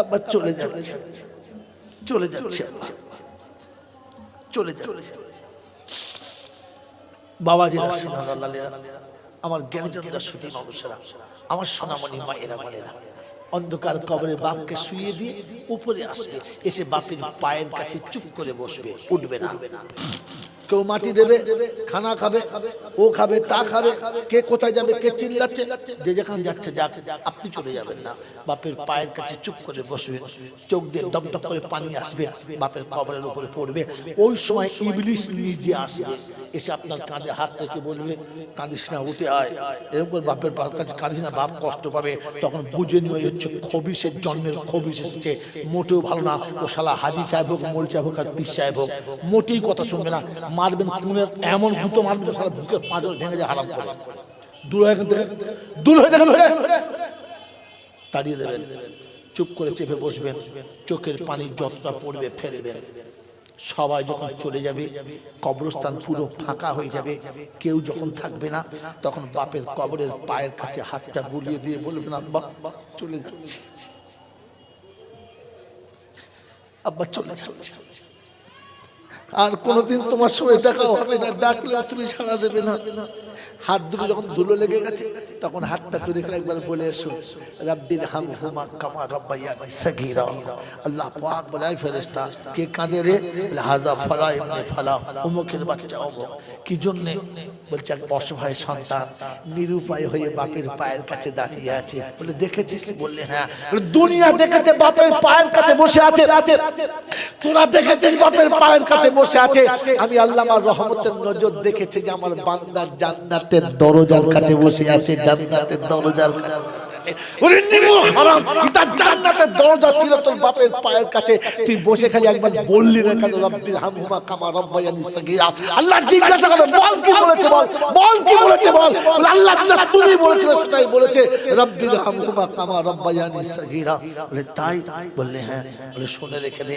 S1: আব্বা চলে যাচ্ছে, চলে যাচ্ছে, চলে যাচ্ছে। বাবাজি আমার জ্ঞানীজনেরা সুধী মানুষেরা, আমার সোনামণি মায়েরা বোনেরা, অন্ধকার কবরে বাপকে শুইয়ে দিয়ে উপরে আসবে, এসে বাপের পায়ের কাছে চুপ করে বসবে, উঠবে না। কেউ মাটি দেবে, খানা খাবে, ও খাবে, তা খাবে, কে কোথায় যাবে, কে চিল্লাচ্ছে, যে যেখানে যাচ্ছে যাক, আপনি চলে যাবেন না। বাপের পায়ের কাছে চুপ করে বসবে, চোখ দিয়ে টপটপ করে পানি আসবে, বাপের কবরের উপরে পড়বে। ওই সময় ইবলিস নিজে আসবে, এসে আপনার কাঁধে হাত রেখে বলবে কাঁদিস না, উঠে আয়। এরকম করে বাপের পায়ের কাছে কাঁদিস না, বাপ কষ্ট পাবে। তখন বুঝে নিয়ে হচ্ছে খবিসের জন্মের খবিস এসেছে, মোটেও ভালো না। ও শালা হাজি সাহেব হোক, মোল সাহেব হোক আর পীর সাহেব হোক, মোটেই কথা শুনবে না। মারবেন কুনের এমন গুঁতো মারবেন সারা বুকের পাঁজর ভেঙে যায় হারাম করে। দূর হয়ে গেলে, দূর হয়ে যাবেন, তাড়িয়ে দেবেন। চুপ করে চেপে বসবেন, চোখের পানি যতটা পড়বে ফেলবেন। সবাই যখন চলে যাবে, কবরস্থান পুরো ফাঁকা হয়ে যাবে, কেউ যখন থাকবে না, তখন বাপের কবরের পায়ের কাছে হাতটা বুলিয়ে দিয়ে বলবেন আব্বা চলে যাচ্ছে, আব্বা চলে যাচ্ছে, আর কোনোদিন তোমার সঙ্গে দেখা হবে না, ডাকলে তুমি সাড়া দেবে না। হাত দুটো যখন ধুলো লেগে গেছে, তখন হাতটা তুলে একবার বলে এসো রাব্বির হামহুমা কামা রাব্বায়ানি সাগীরা। আল্লাহ পাক বলে ফেরেশতা কে কাঁদে রে? বলে হাযা ফালা ইবনে ফালা, অমুকের বাচ্চা অমুক। কি জন্য? বলছে এক অসহায় সন্তান নিরুপায় হয়ে বাপের পায়ের কাছে দাঁড়িয়ে আছে। বলে দেখেছিস? বললে হ্যাঁ। বলে দুনিয়া দেখেছে বাপের পায়ের কাছে বসে আছে, তোরা দেখেছিস বাপের পায়ের কাছে বসে আছে? আমি আল্লাহ আমার রহমতের নজর দেখেছি যে আমার বান্দা জান্নাতের দরজার কাছে বসে আছে, জান্নাতের দরজার কাছে। জান্নাতের দরজা ছিল তোর বাপের পায়ের কাছে, তুই বসে খালি একবার বললি না কেন রাব্বির হামহুমা কামা রাব্বায়ানি সাগীরা? আল্লাহ জিজ্ঞাসা করে বল কি বলেছে, বল বল কি বলেছে, বল। আল্লাহ যেটা তুমি বলেছিলে সেটাই বলেছে, রাব্বির হামহুমা কামা রাব্বায়ানি সাগীরা। বলে তাই? বললে হ্যাঁ। বলে শুনে রেখে দে,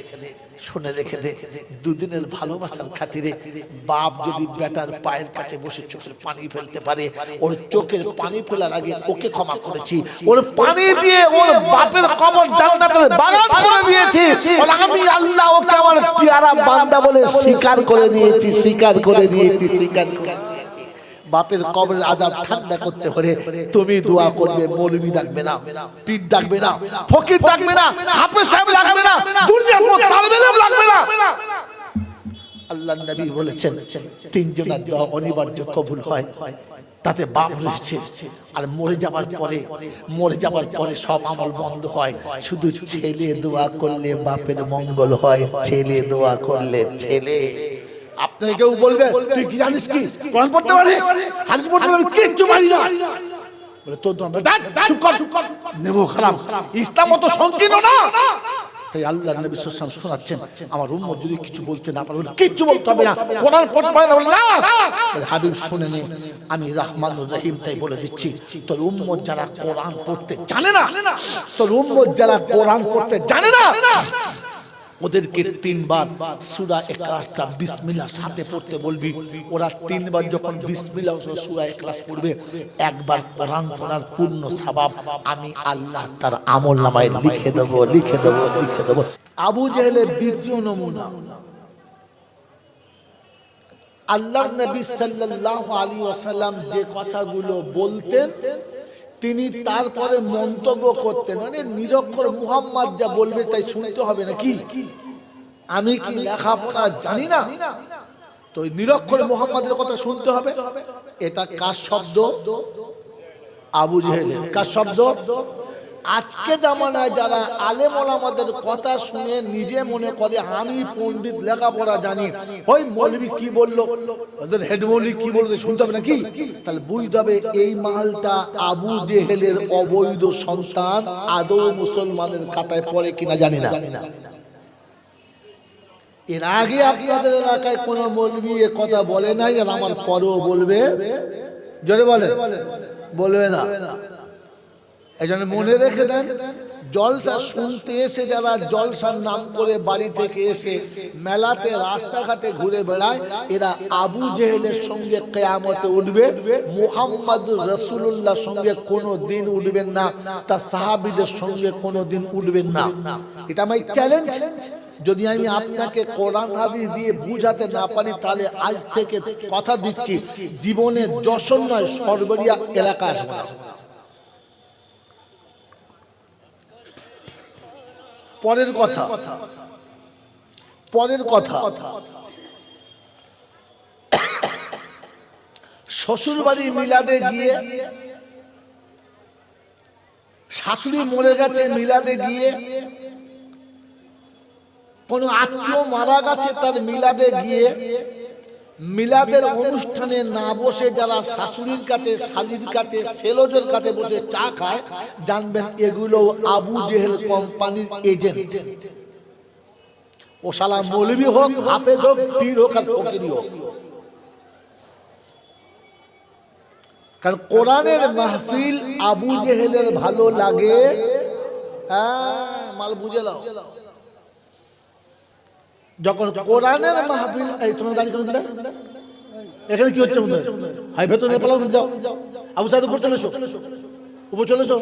S1: শুনে রেখে দে, দুদিনের ভালোবাসার খাতিরে বাপ যদি বেটার পায়ের কাছে বসে চোখের পানি ফেলতে পারে, ওর চোখের পানি ফেলার আগে ওকে ক্ষমা করেছি, ওর পানি দিয়ে ওর বাপের কবর জান্নাতের বাগান করে দিয়েছি। আমি আল্লাহ ওকে আমার প্যারা বান্দা বলে স্বীকার করে নিয়েছি, স্বীকার করে নিয়েছি, স্বীকার করে নিয়েছি। বাপের কবরের আযাব ঠান্ডা করতে হলে তুমি দোয়া করবে, মৌলবি ডাকবে না, পীর ডাকবে না, ফকির ডাকবে না, হাফেজ সাহেব ডাকবে না, দুনিয়ার কোনো তালেব ইলম লাগবে না। আল্লাহর নবী বলেছেন তিনজনের দোয়া অনিবার্য কবুল হয়, তাতে বাপ রয়েছে। আর মরে যাবার পরে, মরে যাবার পরে সব আমল বন্ধ হয়, শুধু ছেলে দোয়া করলে বাপের মঙ্গল হয়, ছেলে দোয়া করলে ছেলে। আপনাকে কেউ বলবে তুই কি জানিস, কি কোরআন পড়তে পারিস, হাদিস পড়তে পারিস? কিচ্ছু পারি না। বলে তোর চুপ কর, নেমো খারাপ। ইসলাম অত সংকীর্ণ না। তাই আল্লাহর নবী সাল্লাল্লাহু আলাইহি ওয়াসাল্লাম শোনাচ্ছেন আমার উম্মত যদি কিছু বলতে না পারে, কিচ্ছু বলতে হবে না, কোরআন পড়তে পারে না, বলে না। বলে হাবিব শুনে নে, আমি রহমানুর রহিম, তাই বলে দিচ্ছি তোর উম্মত যারা কোরআন পড়তে জানে না, তোর উম্মত যারা কোরআন পড়তে জানে না, ওদেরকে তিনবার সূরা ইখলাসটা বিসমিল্লাহ সাথে পড়তে বলবি। ওরা তিনবার যখন বিসমিল্লাহ সূরা ইখলাস পড়বে, একবার কোরআন পড়ার পূর্ণ সওয়াব আমি আল্লাহ তার আমলনামায় লিখে দেব, লিখে দেব, লিখে দেব। আবু জেহেলের দ্বিতীয় নমুনা, আল্লাহর নবী সাল্লাল্লাহু আলাইহি ওয়াসাল্লাম যে কথাগুলো বলতেন তিনি তারপরে মন্তব্য করতেন, মানে নিরক্ষর মুহাম্মদ যা বলবে তাই শুনতে হবে নাকি? আমি কি লেখাপড়া জানি না, তো নিরক্ষর মুহাম্মাদের কথা শুনতে হবে? এটা কার শব্দ? আবু জেহেলের। কার শব্দ? আজকে জামানায় যারা আলেম ওলামাদের কথা শুনে নিজে মনে করে আমি পণ্ডিত, লেখাপড়া জানি, ওই মৌলবি কি বললো, ওদের হেড মৌলবি কি বললো শুনতে হবে নাকি, তাহলে বুঝতে হবে এই মালটা আবু জেহেলের অবৈধ সন্তান, আদৌ মুসলমানের খাতায় পড়ে কিনা জানি না। এর আগে আপনাদের এলাকায় কোন মৌলবি এ কথা বলে নাই, আর আমার পরেও বলবে, জোরে বলে বলবে না। এই জন্য মনে রেখে দেন, জলসা শুনতে এসে যারা জলসার নাম করে বাড়ি থেকে এসে মেলাতে রাস্তাঘাটে ঘুরে বেড়ায়, এরা আবু জেহেলের সঙ্গে কিয়ামতে উঠবে, মুহাম্মদুর রাসূলুল্লাহর সঙ্গে কোনো দিন উঠবেন না, তার সাহাবীদের সঙ্গে কোনো দিন উঠবেন না। এটা আমার চ্যালেঞ্জ। যদি আমি আপনাকে কোরআন হাদিস দিয়ে বুঝাতে না পারি, তাহলে আজ থেকে কথা দিচ্ছি, জীবনে যশোর নয় সরবরিয়া এলাকা আসবে না। পরের কথা, শ্বশুর বাড়ি মিলাদে গিয়ে, শাশুড়ি মরে গেছে মিলাদে গিয়ে, কোন আত্মীয় মারা গেছে তার মিলাদে গিয়ে, মিলাদের অনুষ্ঠানে না বসে যারা শাশুড়ির কাছে, শালির কাছে, ছেলেদের কাছে বসে চা খায়, জানবেন এগুলো আবু জেহেল কোম্পানির এজেন্ট। ও শালা মৌলবি হোক, হাফেজ হোক, পীর হোক আর ফকির হোক। কারণ কোরআনের মাহফিল আবু জেহেলের ভালো লাগে। হ্যাঁ, মাল বুঝে নাও। যখন কোরআনের মাহফিল, এই তোমরা দাঁড়িয়ে করে দিলে এখানে কি হচ্ছে? হাই ভেতরে পালাও, যাও আবু সাইদ উপর চলে এসো, উপর চলে এসো।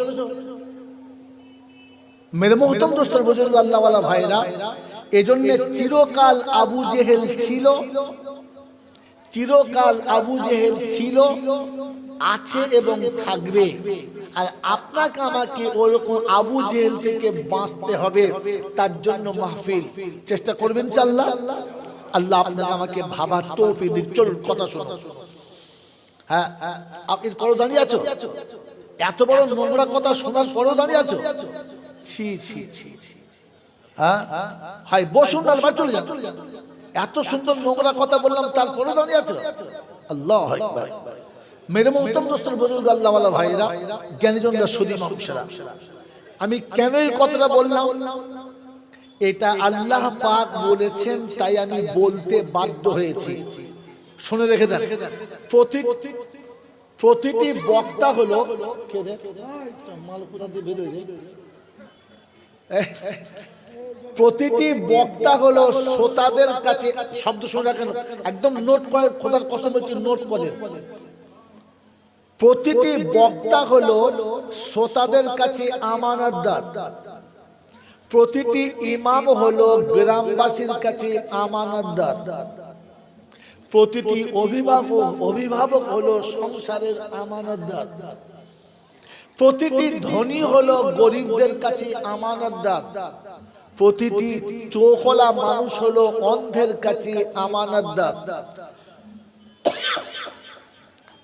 S1: মেরে মোহতম দোস্তর বুজুর্গ আল্লাহ ওয়ালা ভাইরা, এজন্য চিরকাল আবু জেহেল ছিল, চিরকাল আবু জেহেল ছিল, আছে এবং থাকবে। আর আপনাকে আমাকে ওরকম আবু জেহেল থেকে বাঁচতে হবে, তার জন্য মাহফিল চেষ্টা করবেন ইনশাআল্লাহ। আল্লাহ আপনাকে আমাকে ভাবার তৌফিক দিক। চলুন কথা শোনো। হ্যাঁ, আপনি পরেও দাঁড়িয়ে আছো, এত বড় নোংরা কথা শোনার পরেও দাঁড়িয়ে আছো? ছি ছি ছি ছি। হ্যাঁ ভাই, বসুন না, বাড়ি চলে যান। এত সুন্দর নোংরা কথা বললাম, তারপরেও দাঁড়িয়ে আছো? আল্লাহু আকবার। মেরে মোহতরম দোস্তর বুজুর্গ আল্লাহ ওয়ালা ভাইরা, জ্ঞানীজনরা, সুদী মানুষেরা, আমি কেন এই কথাটা বললাম? এটা আল্লাহ পাক বলেছেন, তাই আমি বলতে বাধ্য হয়েছি। শুনে রেখে দেন, প্রতিটি বক্তা হলো, প্রতিটি বক্তা হলো শ্রোতাদের কাছে, শব্দ শুনে রাখেন, একদম নোট করে, খোদার কসম হচ্ছে নোট করেন। প্রতিটি বক্তা হলো শ্রোতাদের কাছে আমানতদার, প্রতিটি ইমাম হলো গ্রামবাসীর কাছে আমানতদার, প্রতিটি অভিভাবক হলো সংসারের আমানতদার, প্রতিটি ধনী হলো গরিবদের কাছে আমানতদার, প্রতিটি চোখওয়ালা মানুষ হলো অন্ধের কাছে আমানতদার,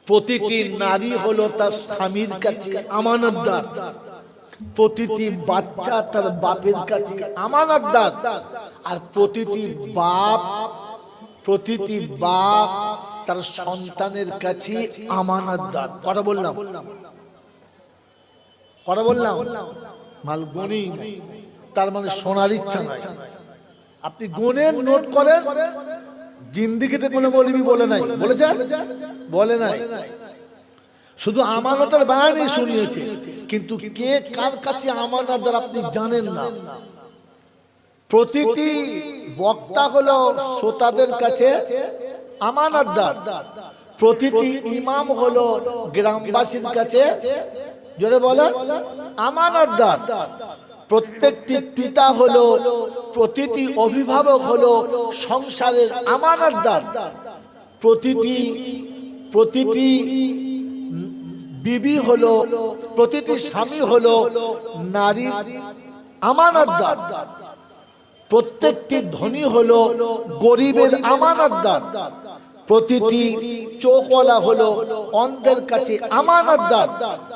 S1: প্রতিটি নারী হলো তার স্বামীর কাছে আমানতদার, প্রতিটি বাচ্চা তার বাপের কাছে আমানতদার, আর প্রতিটি বাপ তার সন্তানের কাছে আমানতদার। কথা বললাম মাল গনি, তার মানে শোনার ইচ্ছা নাই। আপনি গুণের নোট করেন। জিন্দিগিতে কোনো মৌলবি বলে নাই, বলেছে? বলে নাই। শুধু আমানতের বায়ানে শুনিয়েছে, কিন্তু কে কার কাছে আমানতদার আপনি জানেন না। প্রতিটি বক্তা হলো শ্রোতাদের কাছে আমানতদার, প্রতিটি ইমাম হলো গ্রামবাসীর কাছে, জোরে বলেন, আমানতদার, প্রত্যেকটি পিতা হলো, প্রতিটি অভিভাবক হলো সংসারের আমানতদার, প্রতিটি বিবি হলো, প্রতিটি স্বামী হলো নারী আমানতদার, প্রত্যেকটি ধনী হলো গরিবের আমানতদার, প্রতিটি চোখওয়ালা হলো অন্ধের কাছে আমানতদার,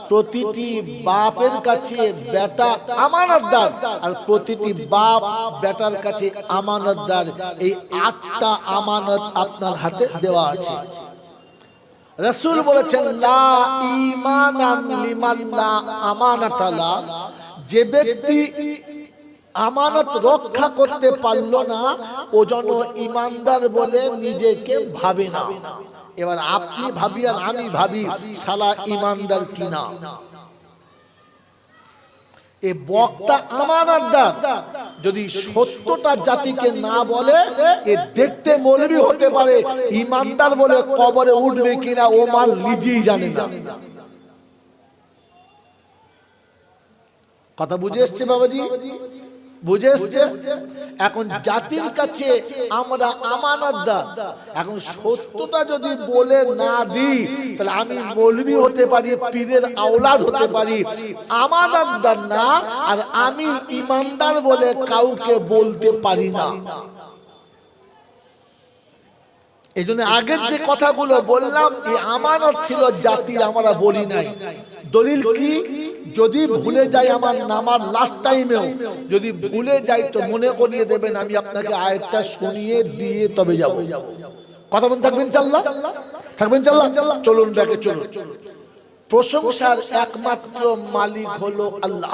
S1: প্রতিটি বাপের কাছে বেটা আমানতদার, আর প্রতিটি বাপ বেটার কাছে আমানতদার। এই 8টা আমানত আপনার হাতে দেওয়া আছে। রাসূল বলেছেন লা ঈমানান লিমান লা আমানাতা লা, যে ব্যক্তি আমানত রক্ষা করতে পারল না ও যেন ঈমানদার বলে নিজেকে ভাবে না। এবার আপনি ভাবি আর আমি ভাবি শালা ঈমানদার কিনা। এ বক্তা আমানতদার যদি সত্যটা জাতিকে না বলে, এ দেখতে মৌলবি হতে পারে, ঈমানদার বলে কবরে উঠবে কিনা ও মাল নিজেই জানে না। কথা বুঝে এসছে বাবাজি? বুঝে এসছে? এখন জাতির কাছে আমরা আমানতদার। এখন সত্যটা যদি বলে না দিই, তাহলে আমি মৌলবি হতে পারি, পীরের আওলাদ হতে পারি, আমানতদার না, আর আমি ঈমানদার বলে কাউকে বলতে পারি না। এই জন্য আগের যে কথাগুলো বললাম, এই আমানত ছিল জাতির, আমরা বলি নাই। দলিল কি? যদি ভুলে যাই আমার নামার লাস্ট টাইমেও যদি ভুলে যাই তো মনে করিয়ে দেবেন, আমি আপনাকে আয়াতটা শুনিয়ে দিয়ে তবে যাব। কথা বলতে থাকবেন চাল্লা, থাকবেন চাল্লা। চলুন ব্যাকে চলুন। প্রশংসার একমাত্র মালিক হলো আল্লাহ।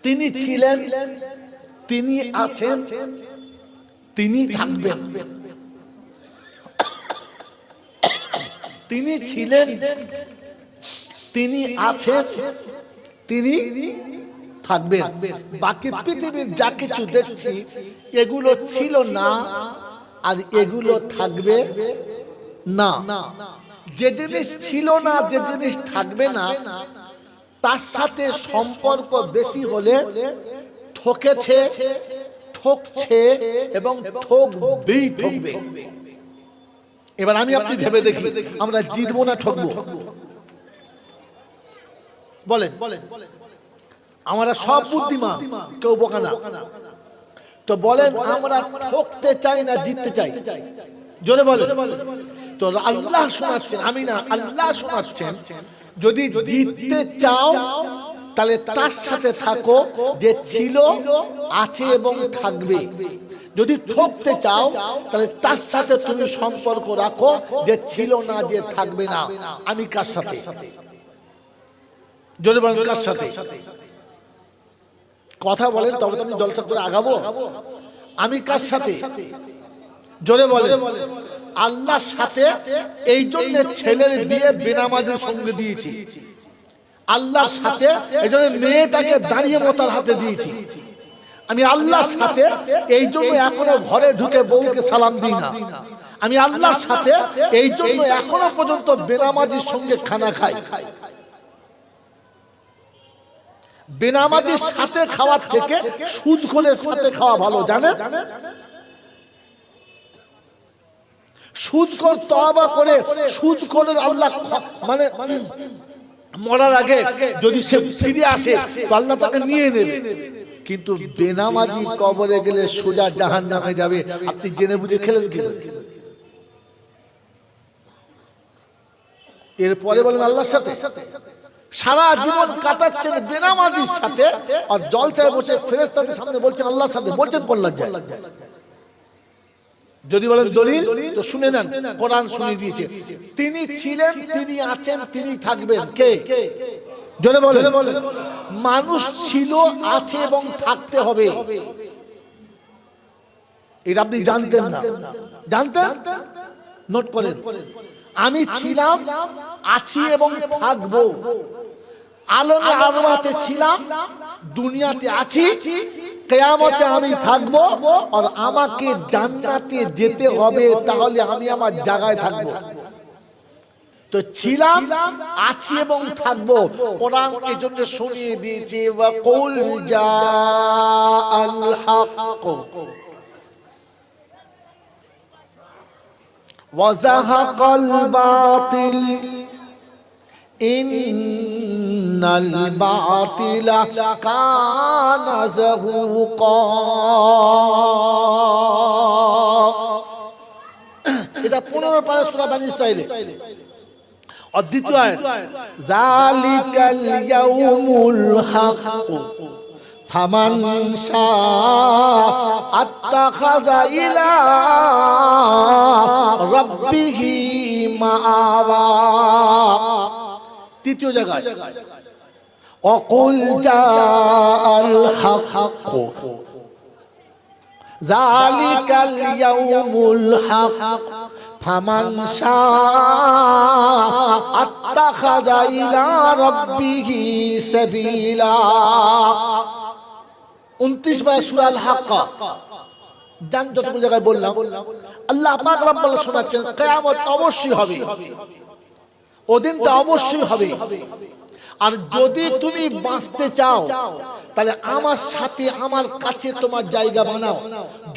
S1: তিনি ছিলেন, তিনি আছেন, তিনি থাকবেন। তিনি ছিলেন, তিনি আছেন, তিনি থাকবেন। বাকি পৃথিবীর যা কিছু দেখছি এগুলো ছিল না আর এগুলো থাকবে না। যে জিনিস ছিল না, যে জিনিস থাকবে না, তার সাথে সম্পর্ক বেশি হলে ঠকেছে, ঠকছে এবং ঠকবেই ঠকবে। এবার আমি আপনি ভেবে দেখি, আমরা জিতবো না ঠকবো? বলেন, আমরা সব বুদ্ধিমান, কেউ বোকা না। তো বলেন আমরা ঠকতে চাই না জিততে চাই? জোরে বলেন। তো আল্লাহ শোনাচ্ছেন, আমি না, আল্লাহ শোনাচ্ছেন, যদি জিততে চাও তাহলে তার সাথে থাকো যে ছিল, আছে এবং থাকবে। যদি ঠকতে চাও তাহলে তার সাথে তুমি সম্পর্ক রাখো যে ছিল না, যে থাকবে না। আমি কার সাথে? জোরে বলেন, কার সাথে? কথা বলেন, তবে তো আমি জলসা করে আগাবো। আমি কার সাথে? জোরে বলেন। আল্লাহর সাথে। এই জন্য ছেলের বিয়ে বেনামাজের সঙ্গে দিয়েছি আল্লাহর সাথে। এই জন্য মেয়েটাকে দাঁড়িয়ে মোতার হাতে দিয়েছি আমি আল্লাহর সাথে। এই জন্য এখনো ঘরে ঢুকে বউকে সালাম দিই না আমি আল্লাহর সাথে। এই জন্য এখনো পর্যন্ত বেনামাজির সঙ্গে খানা খাই। বেনামাজির সাথে খাওয়ার থেকে সুদখোরের সাথে খাওয়া ভালো, জানেন? সুদখোর তওবা করে, সুদখোরের আল্লাহ মানে মরার আগে যদি সে ফিরে আসে তো আল্লাহ তাকে নিয়ে নেবে। কিন্তু বেনামাজি কবরে গেলে সোজা জাহান্নামে যাবে। আপনি জেনে বুঝে খেলেন কি করে? এরপরে বলেন আল্লাহর সাথে সারা জীবন কাটাচ্ছেন বেনামাজির সাথে, আর জলসায় বসে ফেরেশতাদের সামনে বলছেন আল্লাহর সাথে। বলছেন কোন লজ্জায়? যদি বলেন দলিল তো শুনে নেন, কোরআন শুনিয়ে দিয়েছে। তিনি ছিলেন, তিনি আছেন, তিনি থাকবেন। কে? জোরে বলেন। মানুষ ছিল, আছে এবং থাকতে হবে। এটা আপনি জানতেন না? জানতেন? নোট করেন। আমি ছিলাম, আছি এবং থাকবো। আলমে আরওয়াতে ছিলাম, দুনিয়াতে আছি, কিয়ামতে আমি থাকবো। আর আমাকে জান্নাতে যেতে হবে, তাহলে আমি আমার জায়গায় থাকবো। তো ছিলাম, আছি এবং থাকবো। কোরআন এই জন্য শুনিয়ে দিয়েছে ওয়া কুল জাআল হক ওয়া যাহাকাল বাতিল ইন্নাল বাতিলা কানা যাহুকা। এটা 15 পারা সূরা বানী ইসরাঈল। আর দ্বিতীয় আয়াত, যালিকাল ইয়াউমুল হক ফামান শাআ আত্তাখাযা ইলা রাব্বিহি মাআবা। তৃতীয় জায়গায় অকুল জাআল হক যালিকাল ইয়াউমুল হক ফামান শাআ আত্তাখাযা ইলা রাব্বিহি সাবিলা। 29 পারা সূরা আল হাক্কা। জান যতগুলো জায়গায় বললাম, আল্লাহ পাক রব্বুল শোনাচ্ছেন কিয়ামত অবশ্যই হবে, ওদিনটা অবশ্যই হবে। আর যদি তুমি বাঁচতে চাও তাহলে আমার সাথে আমার কাছে তোমার জায়গা বানাও।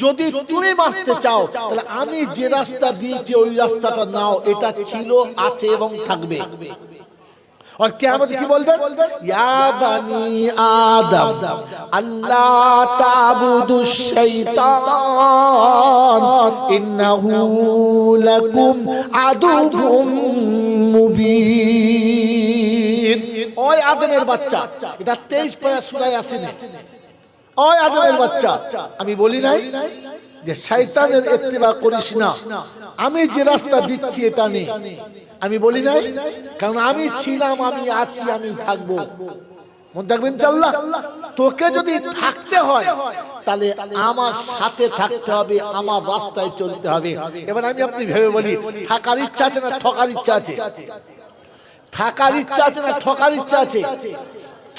S1: যদি তুমি বাঁচতে চাও তাহলে আমি যে রাস্তা দিয়েছি ওই রাস্তাটা নাও। এটা ছিল, আছে এবং থাকবে। আর কিয়ামতে কি বলবেন? ইয়া বানি আদম আল্লাহ তা'বুদুশ শাইতান ইন্নাহু লাকুম আদুউম মুবিন। ওই আদমের বাচ্চা, এটা 23 পারা সূরা ইয়াসিনে। ওই আদমের বাচ্চা, আমি বলি নাই যে শয়তানের ইত্তিবা করিস না, আমি যে রাস্তা দিচ্ছি এটা নে। আমি বলি নাই, কারণ আমি ছিলাম, আমি আছি, আমি থাকবো। মন থাকবেন ইনশাআল্লাহ। তোকে যদি থাকতে হয় তাহলে আমার সাথে থাকতে হবে, আমার রাস্তায় চলতে হবে। এবার আমি আপনি ভেবে বলি, থাকার ইচ্ছা আছে না ঠকার ইচ্ছা আছে? থাকার ইচ্ছা আছে না ঠকার ইচ্ছা আছে?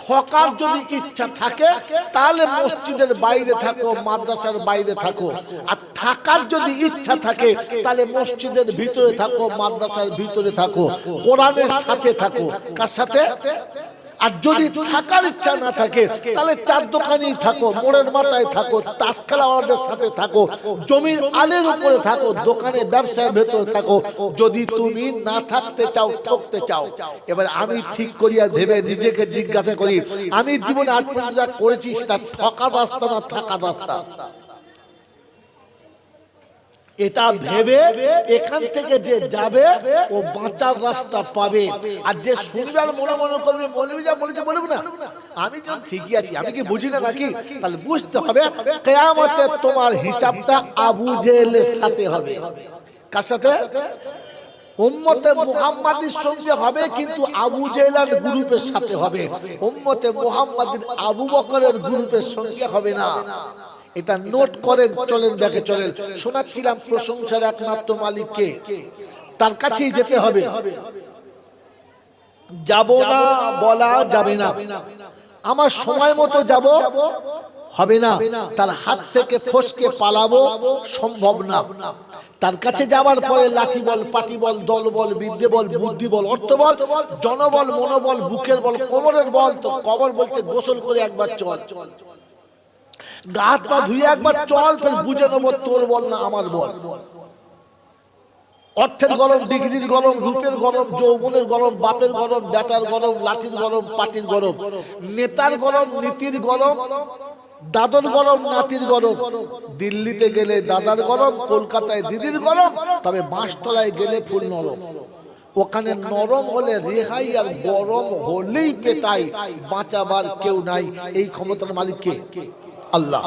S1: ঠকার যদি ইচ্ছা থাকে তাহলে মসজিদের বাইরে থাকো, মাদ্রাসার বাইরে থাকো। আর থাকার যদি ইচ্ছা থাকে তাহলে মসজিদের ভিতরে থাকো, মাদ্রাসার ভিতরে থাকো, কোরআনের সাথে থাকো। কার সাথে? আর যদি থাকার ইচ্ছা না থাকে তাহলে চার দোকানেই থাকো, মোড়ের মাথায় থাকো, তাস খেলাওয়ালাদের সাথে থাকো, জমির আলের উপরে থাকো, দোকানে ব্যবসার ভেতরে থাকো। যদি তুমি না থাকতে চাও, ঠকতে চাও, এবার আমি ঠিক করিয়া ভেবে নিজেকে জিজ্ঞাসা করি, আমি জীবনে আজ পর্যন্ত যা করেছি সেটা ঠকার রাস্তা না থাকার রাস্তা? এটা ভেবে এখান থেকে যে যাবে ও বাঁচার রাস্তা পাবে। আর যে শুনবে আর মনে মনে করবে মৌলবী যা বলেছে বলুক না, আমি তো ঠিকই আছি, আমি কি বুঝি না নাকি? তাহলে বুঝতে হবে কিয়ামতে তোমার হিসাবটা আবু জেহেলের সাথে হবে। কার সাথে? উম্মতে মুহাম্মাদির সঙ্গে হবে, কিন্তু আবু জেহেলের গ্রুপের সাথে হবে। উম্মতে মুহাম্মাদির আবু বকরের গ্রুপের সঙ্গে হবে না। এটা নোট করেন, চলেন ব্যাকে চলেন। শোনাচ্ছিলাম প্রশংসার একমাত্র মালিককে, তার কাছেই যেতে হবে। যাব না বলা যাবে না, আমার সময় মতো যাব হবে না, তার হাত থেকে ফসকে পালাবো সম্ভব না। তার কাছে যাওয়ার পরে লাঠি বল, পাটি বল, দল বল, বিদ্যে বল, বুদ্ধি বল, অর্থ বল, জনবল, মনোবল, বুকের বল, কোমরের বল। তো কবর বলছে গোসল করে একবার চল, গা হাত পা ধুয়ে একবার চল, ফের বুঝে নেবো তোর বল না আমার বল। অর্থের গরম, ডিগ্রির গরম, রূপের গরম, যৌবনের গরম, বাপের গরম, বেটার গরম, লাঠির গরম, পাটির গরম, নেতার গরম, নীতির গরম, দাদর গরম, নাতির গরম। দিল্লিতে গেলে দাদার গরম, কলকাতায় দিদির গরম, তবে বাঁশতলায় গেলে ফুল নরম। ওখানে নরম হলে রেহাই, আর গরম হলেই পেটাই, বাঁচাবার কেউ নাই। এই ক্ষমতার মালিক কে? আল্লাহ।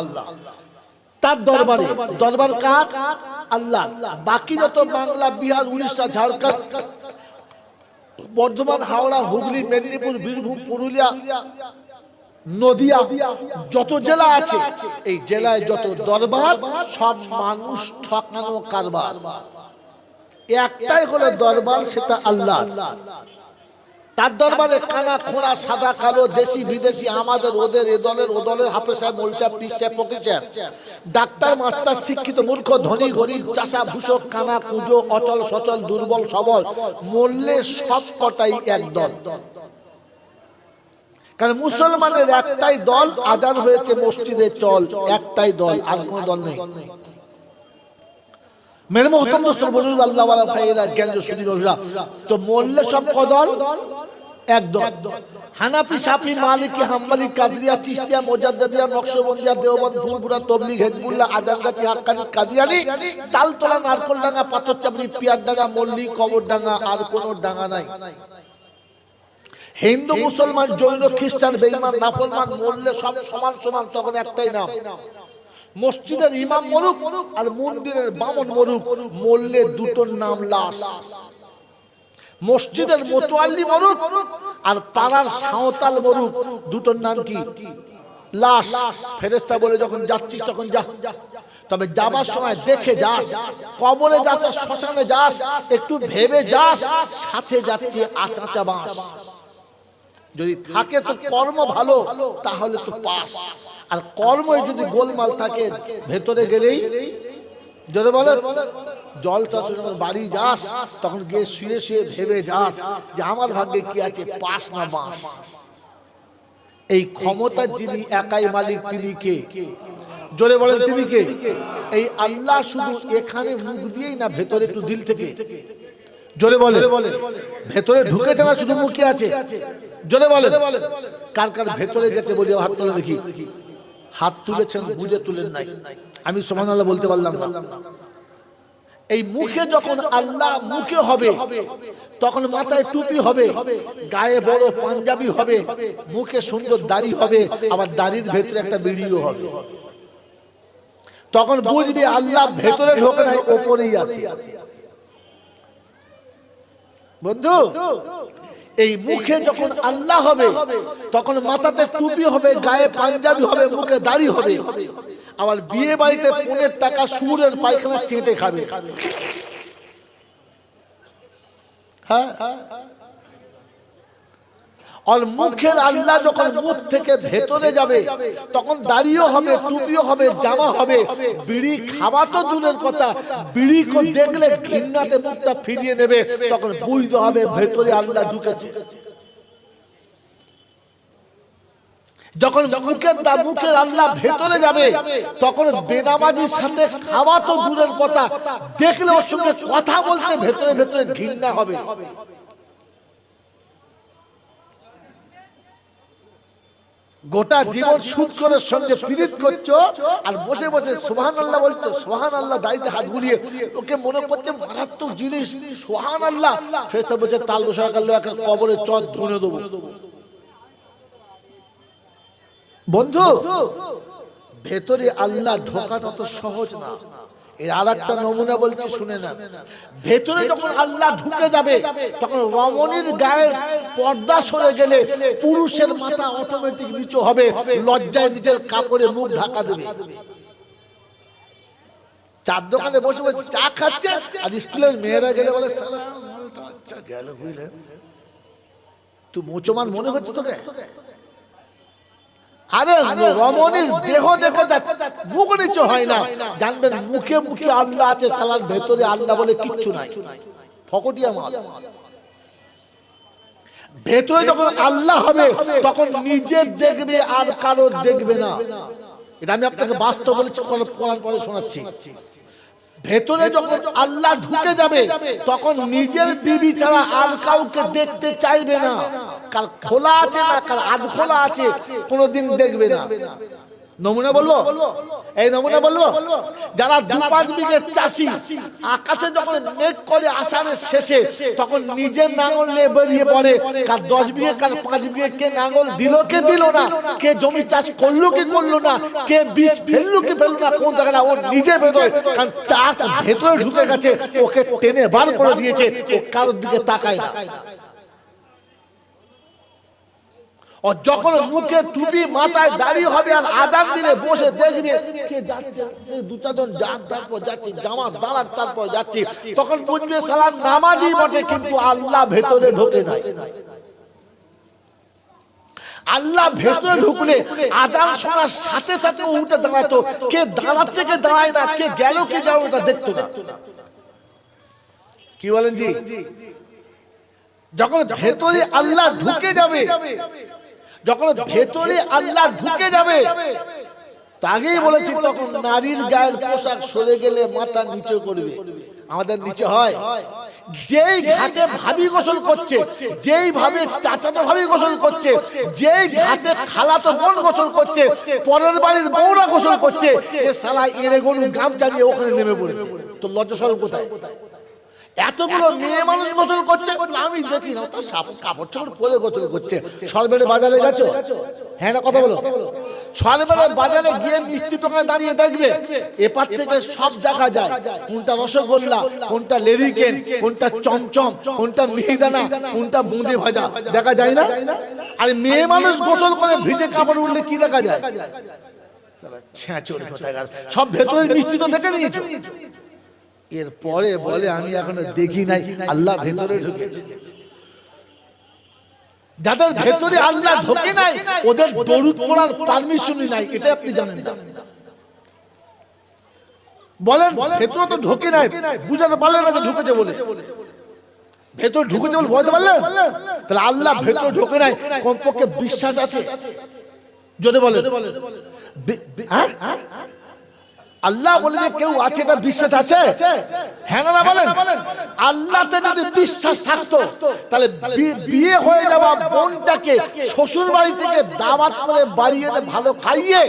S1: তার দরবারে, দরবার কার? আল্লাহ। বাকি যত বাংলা, বিহার, উড়িষ্যা, ঝাড়খণ্ড, বর্ধমান, হাওড়া, হুগলি, মেদিনীপুর, বীরভূম, পুরুলিয়া, নদিয়া, যত জেলা আছে, এই জেলায় যত দরবার, সব মানুষ ঠকানো কারবার। একটাই হলো দরবার, সেটা আল্লাহ। তার দরবারে কানা খোঁড়া, সাদা কালো, দেশি বিদেশি, আমাদের ওদের, এ দলের ও দলের, হাফেজ সাহেব, মৌলভী সাহেব, পীর সাহেব, ফকির সাহেব, ডাক্তার, মাস্টার, শিক্ষিত, মূর্খ, ধনী, গরিব, চাষা, ভূষক, কানা কুঁজো, অচল সচল, দুর্বল সবল, মরলে সব কটাই এক দল। কারণ মুসলমানের একটাই দল, আজান হয়েছে মসজিদে চল, একটাই দল, আর কোন দল নেই। মেরে মোহতরম দোস্তর, বুজুর্গ, আল্লাহ ওয়ালা ভাইয়েরা, জ্ঞানী সুদী বন্ধুরা, তো মরলে সব কদল এক দল। হানাফি, শাফি, মালিকি, হাম্বলি, কাদরিয়া, চিশতিয়া, মুজাদ্দিদিয়া, নকশবন্দিয়া, দেওবন্দ, ফুলপুরা, তবলিগ, হিজবুল্লাহ, আজানগাছি, হাক্কানি, কাদিয়ানি, তালতলা, নারকলডাঙ্গা, পাথরচাপড়ি, পিয়ারডাঙ্গা, মল্লিক, কবরডাঙ্গা, আর কোনো ডাঙ্গা নাই। হিন্দু, মুসলমান, জৈন, খ্রিস্টান, বেঈমান, নাফরমান, মোল্লে সব সমান সমান, তখন একটাই নাম। মসজিদের ইমাম মরুক আর মন্দিরের বামন মরুক, মোল্লে দুটোর নাম লাশ। মসজিদের মোতোয়াল্লি মরুক আর পাড়ার সাঁওতাল মরুক, দুটোর নাম কি? লাশ। ফেরেশতা বলে যখন যাচ্ছিস তখন যা, তবে যাবার সময় দেখে যাস, কবরে যাস, শ্মশানে যাস, একটু ভেবে যাস, সাথে যাচ্ছে আচাচা বাঁশ। যদি থাকে তো কর্ম ভালো, তাহলে তো পাস। আর কর্মে যদি গোলমাল থাকে, ভেতরে গেলেই যদি বলে জলসা যখন বাড়ি যাস, তখন গিয়ে শুয়ে শুয়ে ভেবে যাস যে আমার ভাগ্যে কি আছে, পাস না বাস। এই ক্ষমতার যিনি একাই মালিক, তিনি কে? জোরে বলেন তিনি কে? এই আল্লাহ শুধু এখানে মুখ দিয়েই না, ভেতরে একটু দিল থেকে। জোরে বলে, ভেতরে ঢুকেছে না শুধু মুখে আছে? জোরে বলে, কার কার ভেতরে গেছে বলে হাত তুলে দেখি। হাত তুলেছেন, বুঝে তুলেন নাই। আমি সুবহানাল্লাহ বলতে পারলাম না। এই মুখে যখন আল্লাহ মুখে হবে, তখন মাথায় টুপি হবে, গায়ে বড় পাঞ্জাবি হবে, মুখে সুন্দর দাড়ি হবে, আবার দাড়ির ভেতরে একটা বিড়িও হবে। তখন বুঝবি আল্লাহ ভেতরে ঢোকে নাই, ওপরেই আছে। বন্ধু, এই মুখে যখন আল্লাহ হবে, তখন মাথাতে টুপি হবে, গায়ে পাঞ্জাবি হবে, মুখে দাড়ি হবে। আবার বিয়ে বাড়িতে 15 টাকা সুরের পায়খানা চেটে খাবে। হ্যাঁ, আর মুখের আল্লাহ যখন মুখ থেকে ভেতরে যাবে, তখন দাড়িও হবে, টুপিও হবে, জামা হবে। বিড়ি খাওয়া তো দূরের কথা, বিড়ি কো দেখলে ঘৃণাতে মুখটা ফিরিয়ে নেবে। তখন বুঝতে হবে ভেতরে আল্লাহ ঢুকেছে। যখন মুখের আল্লাহ ভেতরে যাবে, তখন বেনামাজির সাথে খাওয়া তো দূরের কথা, দেখলে ওর সঙ্গে কথা বলতে ভেতরে ভেতরে ঘৃণা হবে। গোটা জীবন সুদ করে সঙ্গে পীড়িত করছো, আর বসে বসে সুবহানাল্লাহ বলছো, সুবহানাল্লাহ দাইতে হাত বুলিয়ে, ওকে মনে করছে মারাত্মক জিনিস, সুবহানাল্লাহ। ফেরেশতা বলছে তাল বসা করলে কবরে চট ধুনে দেবো। বন্ধু, ভেতরে আল্লাহ ঢোকাটা তো সহজ না। এর আরেকটা নমুনা বলছি, শুনে না। ভেতরে যখন আল্লাহ ঢুকে যাবে, তখন রমণীর গায়ের পর্দা সরে গেলে পুরুষের মাথা অটোমেটিক নিচু হবে, লজ্জায় নিজের কাপড়ে মুখ ঢাকা দেবে। চার দোকানে বসে বসে চা খাচ্ছে, আর স্কুলের মেয়েরা গেলে বলে গেল, বুঝলেন তুই মুসলমান মনে হচ্ছে তোকে? আরে রমণীর দেহ দেখে মুখ নিচু হয় না, জানবেন মুখে মুখে আল্লাহ আছে, সালার ভেতরে আল্লাহ বলে কিচ্ছু নাই, ফকটিয়া মাল। ভেতরে যখন আল্লাহ হবে, তখন নিজে দেখবে আর কারো দেখবে না। এটা আমি আপনাকে বাস্তব বলেছি, কোরআন পড়ে শোনাচ্ছি। ভেতরে যখন আল্লাহ ঢুকে যাবে, তখন নিজের বিবি ছাড়া আর কাউকে দেখতে চাইবে না। কার খোলা আছে না কার আধ খোলা আছে, কোনোদিন দেখবে না। নমুনা বলবো, এই নমুনা বলবো, যারা 2-5 বিঘে চাষি, আকাশে যখন মেঘ করে আষাঢ়ের শেষে, তখন নিজের নাঙল নিয়ে বেরিয়ে পড়ে। কার 10 বিঘে কার 5 বিঘে, কে নাঙল দিল কে দিল না, কে জমি চাষ করলো কি করলো না, কে বীজ ফেললো কি ফেললো না, কোন জায়গায় ও নিজে বেরোয়। কারণ চাষ ভেতরে ঢুকে গেছে, ওকে টেনে বার করে দিয়েছে, ও কারোর দিকে তাকায় না। और যখন মুখে টুপি মাথায় দাড়ি হবে আর আযান দিলে বসে দেখবে কে যাচ্ছে, দু চারজন তারপর যাচ্ছে, জামাত দাঁড়াক তারপর যাচ্ছে, তখন বুঝবে সালাম নামাজি বটে, কিন্তু আল্লাহ ভেতরে ঢোকে নাই। আল্লাহ ভেতরে ঢুকলে আযান শোনার সাথে সাথে উঠে দাঁড়াতো, কে দাঁড়াচ্ছে কে দাঁড়ায় না, কে গেল কে যাও এটা দেখতো না। কি বলেন জি? যখন ভেতরে আল্লাহ ঢুকে যাবে, যখন ভেতরে আল্লাহ ঢুকে যাবে, আগেই বলেছি, তখন নারীর গায়ের পোশাক সরে গেলে মাথা নিচে করবে। আমাদের নিচে হয়, যেই ঘাটে ভাবি গোসল করছে, যেই ভাবে চাচাতো ভাবি গোসল করছে, যেই ঘাটে খালাতো বোন গোসল করছে, পরের বাড়ির বউরা গোসল করছে, এ শালা এড়ে গরু গামছা দিয়ে ওখানে নেমে পড়েছে। তো লজ্জা শরম কোথায়? এতগুলো মেয়ে মানুষ গোসল করছে, আমি দেখি না, তো কাপড় চাপড় পরে গোসল করছে। সরবেড়ে বাজারে গেছো? হ্যাঁ না কথা বলো। সরবেড়ে বাজারে গিয়ে মিষ্টি দোকানে দাঁড়িয়ে দেখবে, এপার থেকে সব দেখা যায়, কোনটা রসগোল্লা, কোনটা লেরিকেন, কোনটা চমচম, কোনটা মিহিদানা, কোনটা বুঁদি ভাজা, দেখা যায় না? আর মেয়ে মানুষ গোসল করে ভিজে কাপড় উঠলে কি দেখা যায়? সব ভেতরের মিষ্টি তো দেখে নিয়েছো। এরপরে বলে আমি এখনো দেখি নাই, আল্লাহ ভেতরে ঢুকেছে। যাদের ভেতরে আল্লাহ ঢোকে নাই ওদের দরুদ পড়ার পারমিশনই নাই, এটা আপনি জানেন না। বলেন ভেতরে তো ঢোকে নাই, বুঝাতে পারলেন না যে ঢুকেছে বলে। ভেতর ঢুকেছে বলে বলতে পারলেন? তাহলে আল্লাহ ভেতরে ঢোকে নাই, কমপক্ষে বিশ্বাস আছে। জোরে বলেন আল্লাহ বলে যে কেউ আছে, এটা বিশ্বাস আছে? হ্যাঁ না বলেন? আল্লাহতে যদি বিশ্বাস থাকতো তাহলে বিয়ে হয়ে যাওয়া বোনটাকে শ্বশুর বাড়ি থেকে দাওয়াত করে বাড়ি এনে ভালো খাইয়ে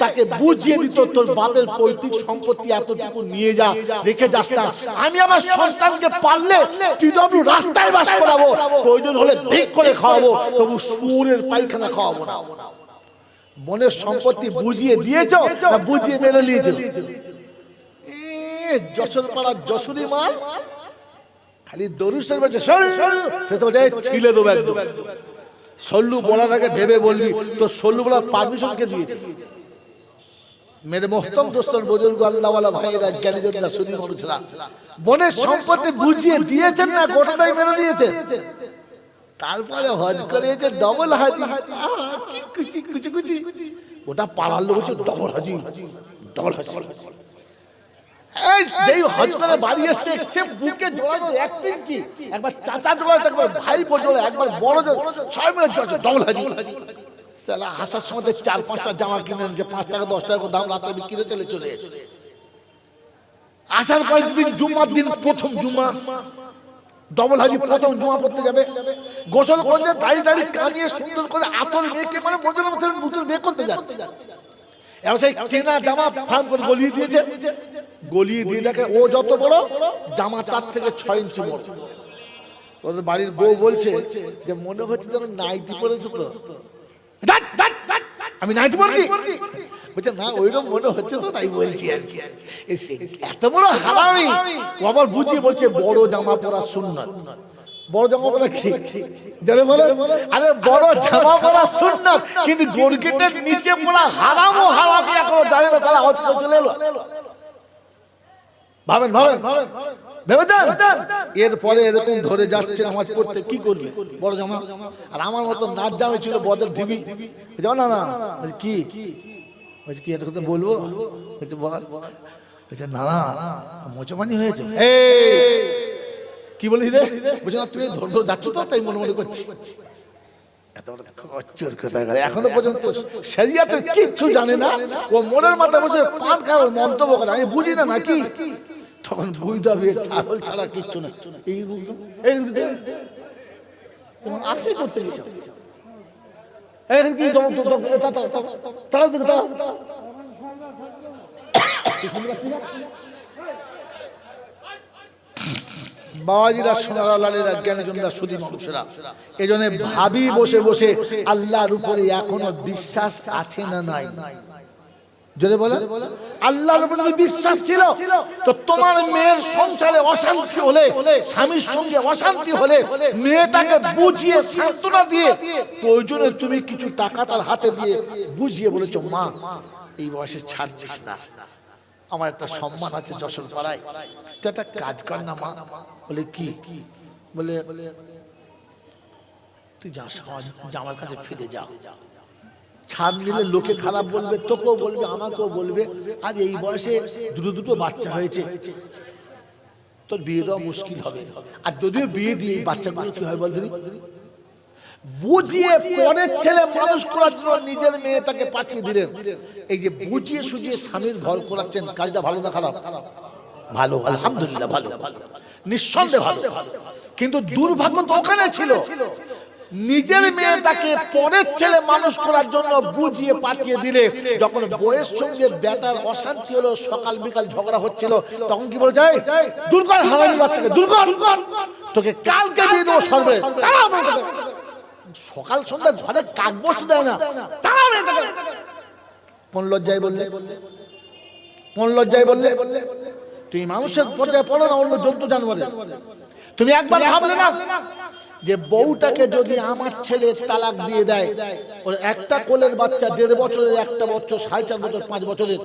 S1: তাকে বুঝিয়ে দিত, তোর বাপের পৈতৃক সম্পত্তি এতটুকু নিয়ে যা, রেখে যাস না। আমি আমার সন্তানকে পারলে টিডব্লিউ রাস্তায় বাস করাবো, প্রয়োজন হলে ভিক করে খাওয়াবো, তবু সুরের পায়খানা খাওয়াবো না। মনের সম্পত্তি বুঝিয়ে দিয়েছ না বুঝিয়ে মেরে নিয়েছো? যশোর পাড়ার যশোরী মাল খালি দরুদের বলছে ছিলে দেবো একদম। সল্লু বলার আগে ভেবে বলবি, তো সল্লু বলার পারমিশন কে দিয়েছে? মেরে মোহতম দোস্তর বুজুর্গ আল্লাহওয়ালা ভাইয়েরা, জ্ঞানীজনরা, সুধী মানুষরা মনের সম্পত্তি বুঝিয়ে দিয়েছেন না গোটাটাই মেরে দিয়েছেন। তারপরে হজ করেছে ডবল হাজি, কি খুশি খুশি খুশি। ওটা পাড়ার লোক হচ্ছে ডবল হাজি, ডবল হাজি। এই যেই হজ করে বাড়ি এসছে, সে বুকে জোড়ানো অ্যাক্টিং কি, একবার চাচা জোড়াতে, একবার ভাই জোড়া, একবার বড় জোড়া, সবাই মিলে ডবল হাজি। সালা আসার সময় 4-5টা জামা কিনে এনেছে, 5 টাকা 10 টাকা দাম, রাস্তায় কিনে চলে গেছে। আসার পরে যেদিন জুম্মার দিন, প্রথম জুম্মা, ডবল হাজি প্রথম জুমা পড়তে যাবে, গোসল করছে, দাড়ি দাড়ি কামিয়ে সুন্দর করে আতর মেখে, মানে বুঝল মেয়ে করতে যাচ্ছে। এবং সেই চেনা জামা ফার্ম করে গলিয়ে দিয়েছে, গলিয়ে দিয়ে দেখে ও যত বড় জামা 4 থেকে 6 ইঞ্চি বড়। ওদের বাড়ির বউ বলছে যে মনে হচ্ছে যেন নাইটি পরেছে। তো আমি নাইটি পরেছি, বলছে না ওইরকম মনে হচ্ছে তো, তাই বলছি আর কি। এত বড় হারামি ও আবার বুঝিয়ে বলছে বড় জামা পরা সুন্নাত। বড় জামা পরা কি জানে বলে? আরে বড় জামা পরা সুন্নাত, কিন্তু গর্গেটের নিচে পড়া হারাম ও হারাম এখনো জানে না, সারা হজ করে চলে এলো। ভাবেন ভাবেন ভেবেছেন? এরপরে এরকম ধরে যাচ্ছে নামাজ পড়তে, কি করবে? বড় জামা। আর আমার মতো নাচ জামা ছিল বদের ঢিবি, যাও না না কি কি এটা কথা বলবো, না না মোচমানি হয়েছে। কি বলিস রে? বলছে না তুমি ধর ধর যাচ্ছ তো, তাই মনে মনে করছি। এখনো পর্যন্ত শরিয়াতে কিচ্ছু জানে না, ও মনের মাথায় বসে পান খাওয়ার মন্তব্য করে, আমি বুঝি না নাকি? তখন বুঝতে হবে ছাগল ছাড়া কিচ্ছু না। এই আসে করতে গেছে বাবাজিরা, সোনারা, জ্ঞানীজনরা, সুধী মানুষেরা, এই জন্য ভাবি বসে বসে আল্লাহর উপরে এখনো বিশ্বাস আছে না নাই? যদি বলে আল্লাহর উপরে বিশ্বাস ছিল, তো তোমার মেয়ের সংসারে অশান্তি হলে, স্বামীর সঙ্গে অশান্তি হলে, মেয়েটাকে বুঝিয়ে সান্ত্বনা দিয়ে, প্রয়োজনে তুমি কিছু টাকা তার হাতে দিয়ে বুঝিয়ে বলেছো, মা এই বয়সে ছাড়ছিস না, আমার একটা সম্মান আছে যশোর পাড়ায়, তুই একটা কাজ কর না মা। বলে কি? বলে তুই জামার কাছে ফিরে যা, ছাড় নিলে লোকে খারাপ বলবে, তোকেও বলবে, আমাকেও বলবে, আর এই বয়সে দুটো বাচ্চা হয়েছে, তোর বিয়ে দেওয়া মুশকিল হবে। আর যদিও বিয়ে দিয়ে এই বাচ্চাগুলো কি হয় বলতে, বুঝিয়ে পরের ছেলে মানুষ করার জন্য নিজের মেয়েটাকে পাঠিয়ে দিলেন। এই যে বুঝিয়ে সুঝিয়ে স্বামীর ঘর করাচ্ছেন, কাজটা ভালো না খারাপ? ভালো, আলহামদুলিল্লাহ ভালো। নিঃসন্দেহে ভালো। কিন্তু দুর্ভাগ্য তো ওখানে ছিল, নিজের মেয়েটাকে পরের ছেলে মানুষ করার জন্য বুঝিয়ে পাঠিয়ে দিলে, যখন বউয়ের সঙ্গে বেটার অশান্তি হলো, সকাল বিকাল ঝগড়া হচ্ছিল, তখন কি বলে যায়, দূর কর হারামি বাচ্চাকে, দূর কর, তোকে কালকে বিয়ে দেবো সর্বে। সকাল সন্ধ্যা ঘরে কাক বসতে দেয় না, কোন লজ্জায় বললে, কোন লজ্জায় বললে? তুমি মানুষের পর্যায়ে পড়ো না, অন্য জন্তু জানোয়ারে। তুমি একবার ভাবলে না যে বউটাকে যদি আমার ছেলে তালাক দিয়ে দেয়, ওর একটা কোলের বাচ্চা 1.5 বছরের, একটা বছর 4.5 বছর, 5 বছরের,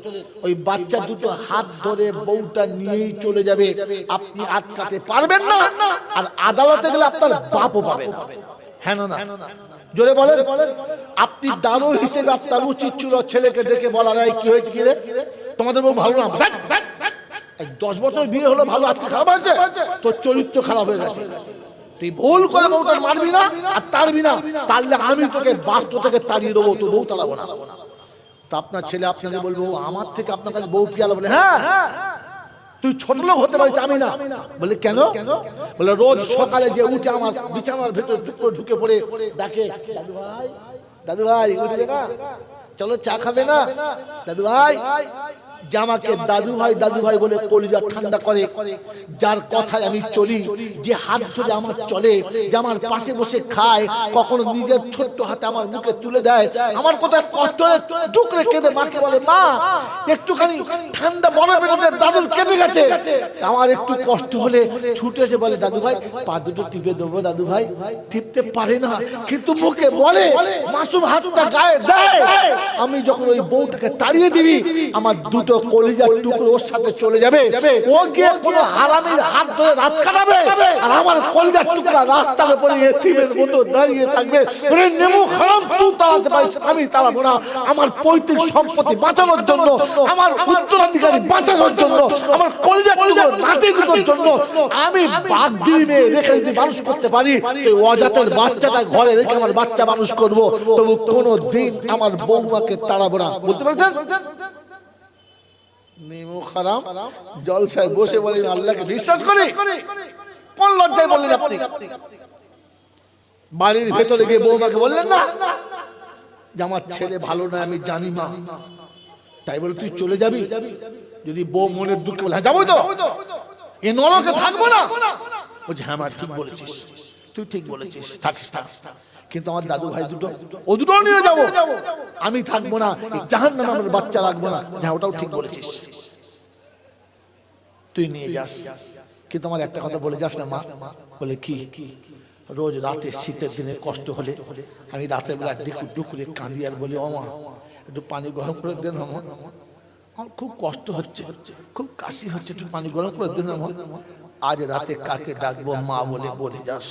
S1: ওই বাচ্চা দুটো হাত ধরে বউটা নিয়েই চলে যাবে, আপনি আটকাতে পারবেন না, আর আদালতে গেলে আপনার বাপও পাবে না। হ্যাঁ না? জোরে বলেন। আপনি দারু হিসেবে আপনার উচিত ছিল ছেলেকে দেখে বলার, কি হয়েছে, কি রে তোমাদের বউ ভালো না, 10 বছর বিয়ে হলো ভালো, আজকে খারাপ হয়েছে, তোর চরিত্র খারাপ হয়ে গেছে, তুই ভুল করে বউটার মারবি না আর তাড়বি না, তাহলে আমি তোকে বাস্তু থেকে তাড়িয়ে দেবো, তো বউ তাড়াবো না। তা আপনার ছেলে আপনাকে বলবো, আমার থেকে আপনার কাছে বউ কি আলো? বলে হ্যাঁ, তুই ছোট লোক হতে পারিস, আমি না। বলে কেন? বলে রোজ সকালে যে উঠে আমার বিছানার ভেতর ঢুকে পড়ে ডাকে, দাদু ভাই, দাদু ভাই, উঠবে না, চলো চা খাবে না, দাদু ভাই। জামাকে দাদু ভাই বলে কলিজা ঠান্ডা করে, যার কথায় আমি চলি, যে হাত ধরে আমার চলে, যে আমার পাশে বসে খায়, কখনো নিজের ছোট্ট হাতে আমার মুখে তুলে দেয়, আমার কোথায় কষ্ট টুকরে কেঁদে মাকে বলে, মা একটুখানি ঠান্ডা বরফের মধ্যে দাদুর কেঁদে গেছে, আমার একটু কষ্ট হলে ছুটে এসে বলে, দাদু ভাই পা দুটো টিপে দেবো, দাদু ভাই টিপতে পারে না, কিন্তু মুখে বলে, মাসুম হাতটা গায়ে দেয়। আমি যখন ওই বউটাকে তাড়িয়ে দিবি, আমার দুটো কলিজার টুকরো ওর সাথে চলে যাবে, ও গিয়ে কোনো হারামির হাত ধরে রাত কাটাবে, আর আমার কলিজার টুকরা রাস্তার উপরে এতিমের মতো দাঁড়িয়ে থাকবে। নেমু হারাম তুই তাড়াতে পারিস, আমি তাড়াবো না। আমার পৈতৃক সম্পত্তি বাঁচানোর জন্য, আমার উত্তরাধিকারী বাঁচানোর জন্য, আমার কলিজার টুকরো নাতি দুটোর জন্য আমি বাঘ দিয়ে মেয়ে রেখে যদি মানুষ করতে পারি, এই অজাতের বাচ্চাটা ঘরে রেখে আমার বাচ্চা মানুষ করবো, তবু কোনো দিন আমার বৌমাকে তাড়াবো না। বলতে পারছেন? নেমু হারাম জলসায় বসে বলেন, আল্লাহকে বিশ্বাস করি, কোন লজ্জায় বললেন আপনি? বাড়ির ভেতরে গিয়ে বৌমাকে বললেন না যে আমার ছেলে ভালো নয়, আমি জানি মা, তাই বলে তুই চলে যাবি? যদি বউ মনের দুঃখে বলে, হ্যাঁ যাবো তো, এ নরকে থাকবো না, বলছে হ্যাঁ মা ঠিক বলেছিস, তুই ঠিক বলেছিস, থাকিস না, কিন্তু আমার দাদু ভাই দুটো, ও দুটো নিয়ে যাবো, আমি থাকবো না, জাহান্নামে আমার বাচ্চা রাখবো না। হ্যাঁ ওটাও ঠিক বলেছিস, তুই নিয়ে যাস, কিন্তু আমার একটা কথা বলে যাস না মা। বলে কি? রোজ রাতে শীতের দিনে কষ্ট হলে আমি রাতের বেলা ডুকুরে কাঁদি আর বলি, ও মা একটু পানি গরম করে দেন, আমার খুব কষ্ট হচ্ছে, খুব কাশি হচ্ছে, একটু পানি গরম করে দেন আমার। আজ রাতে কাকে ডাকবো মা বলে বলে যাস,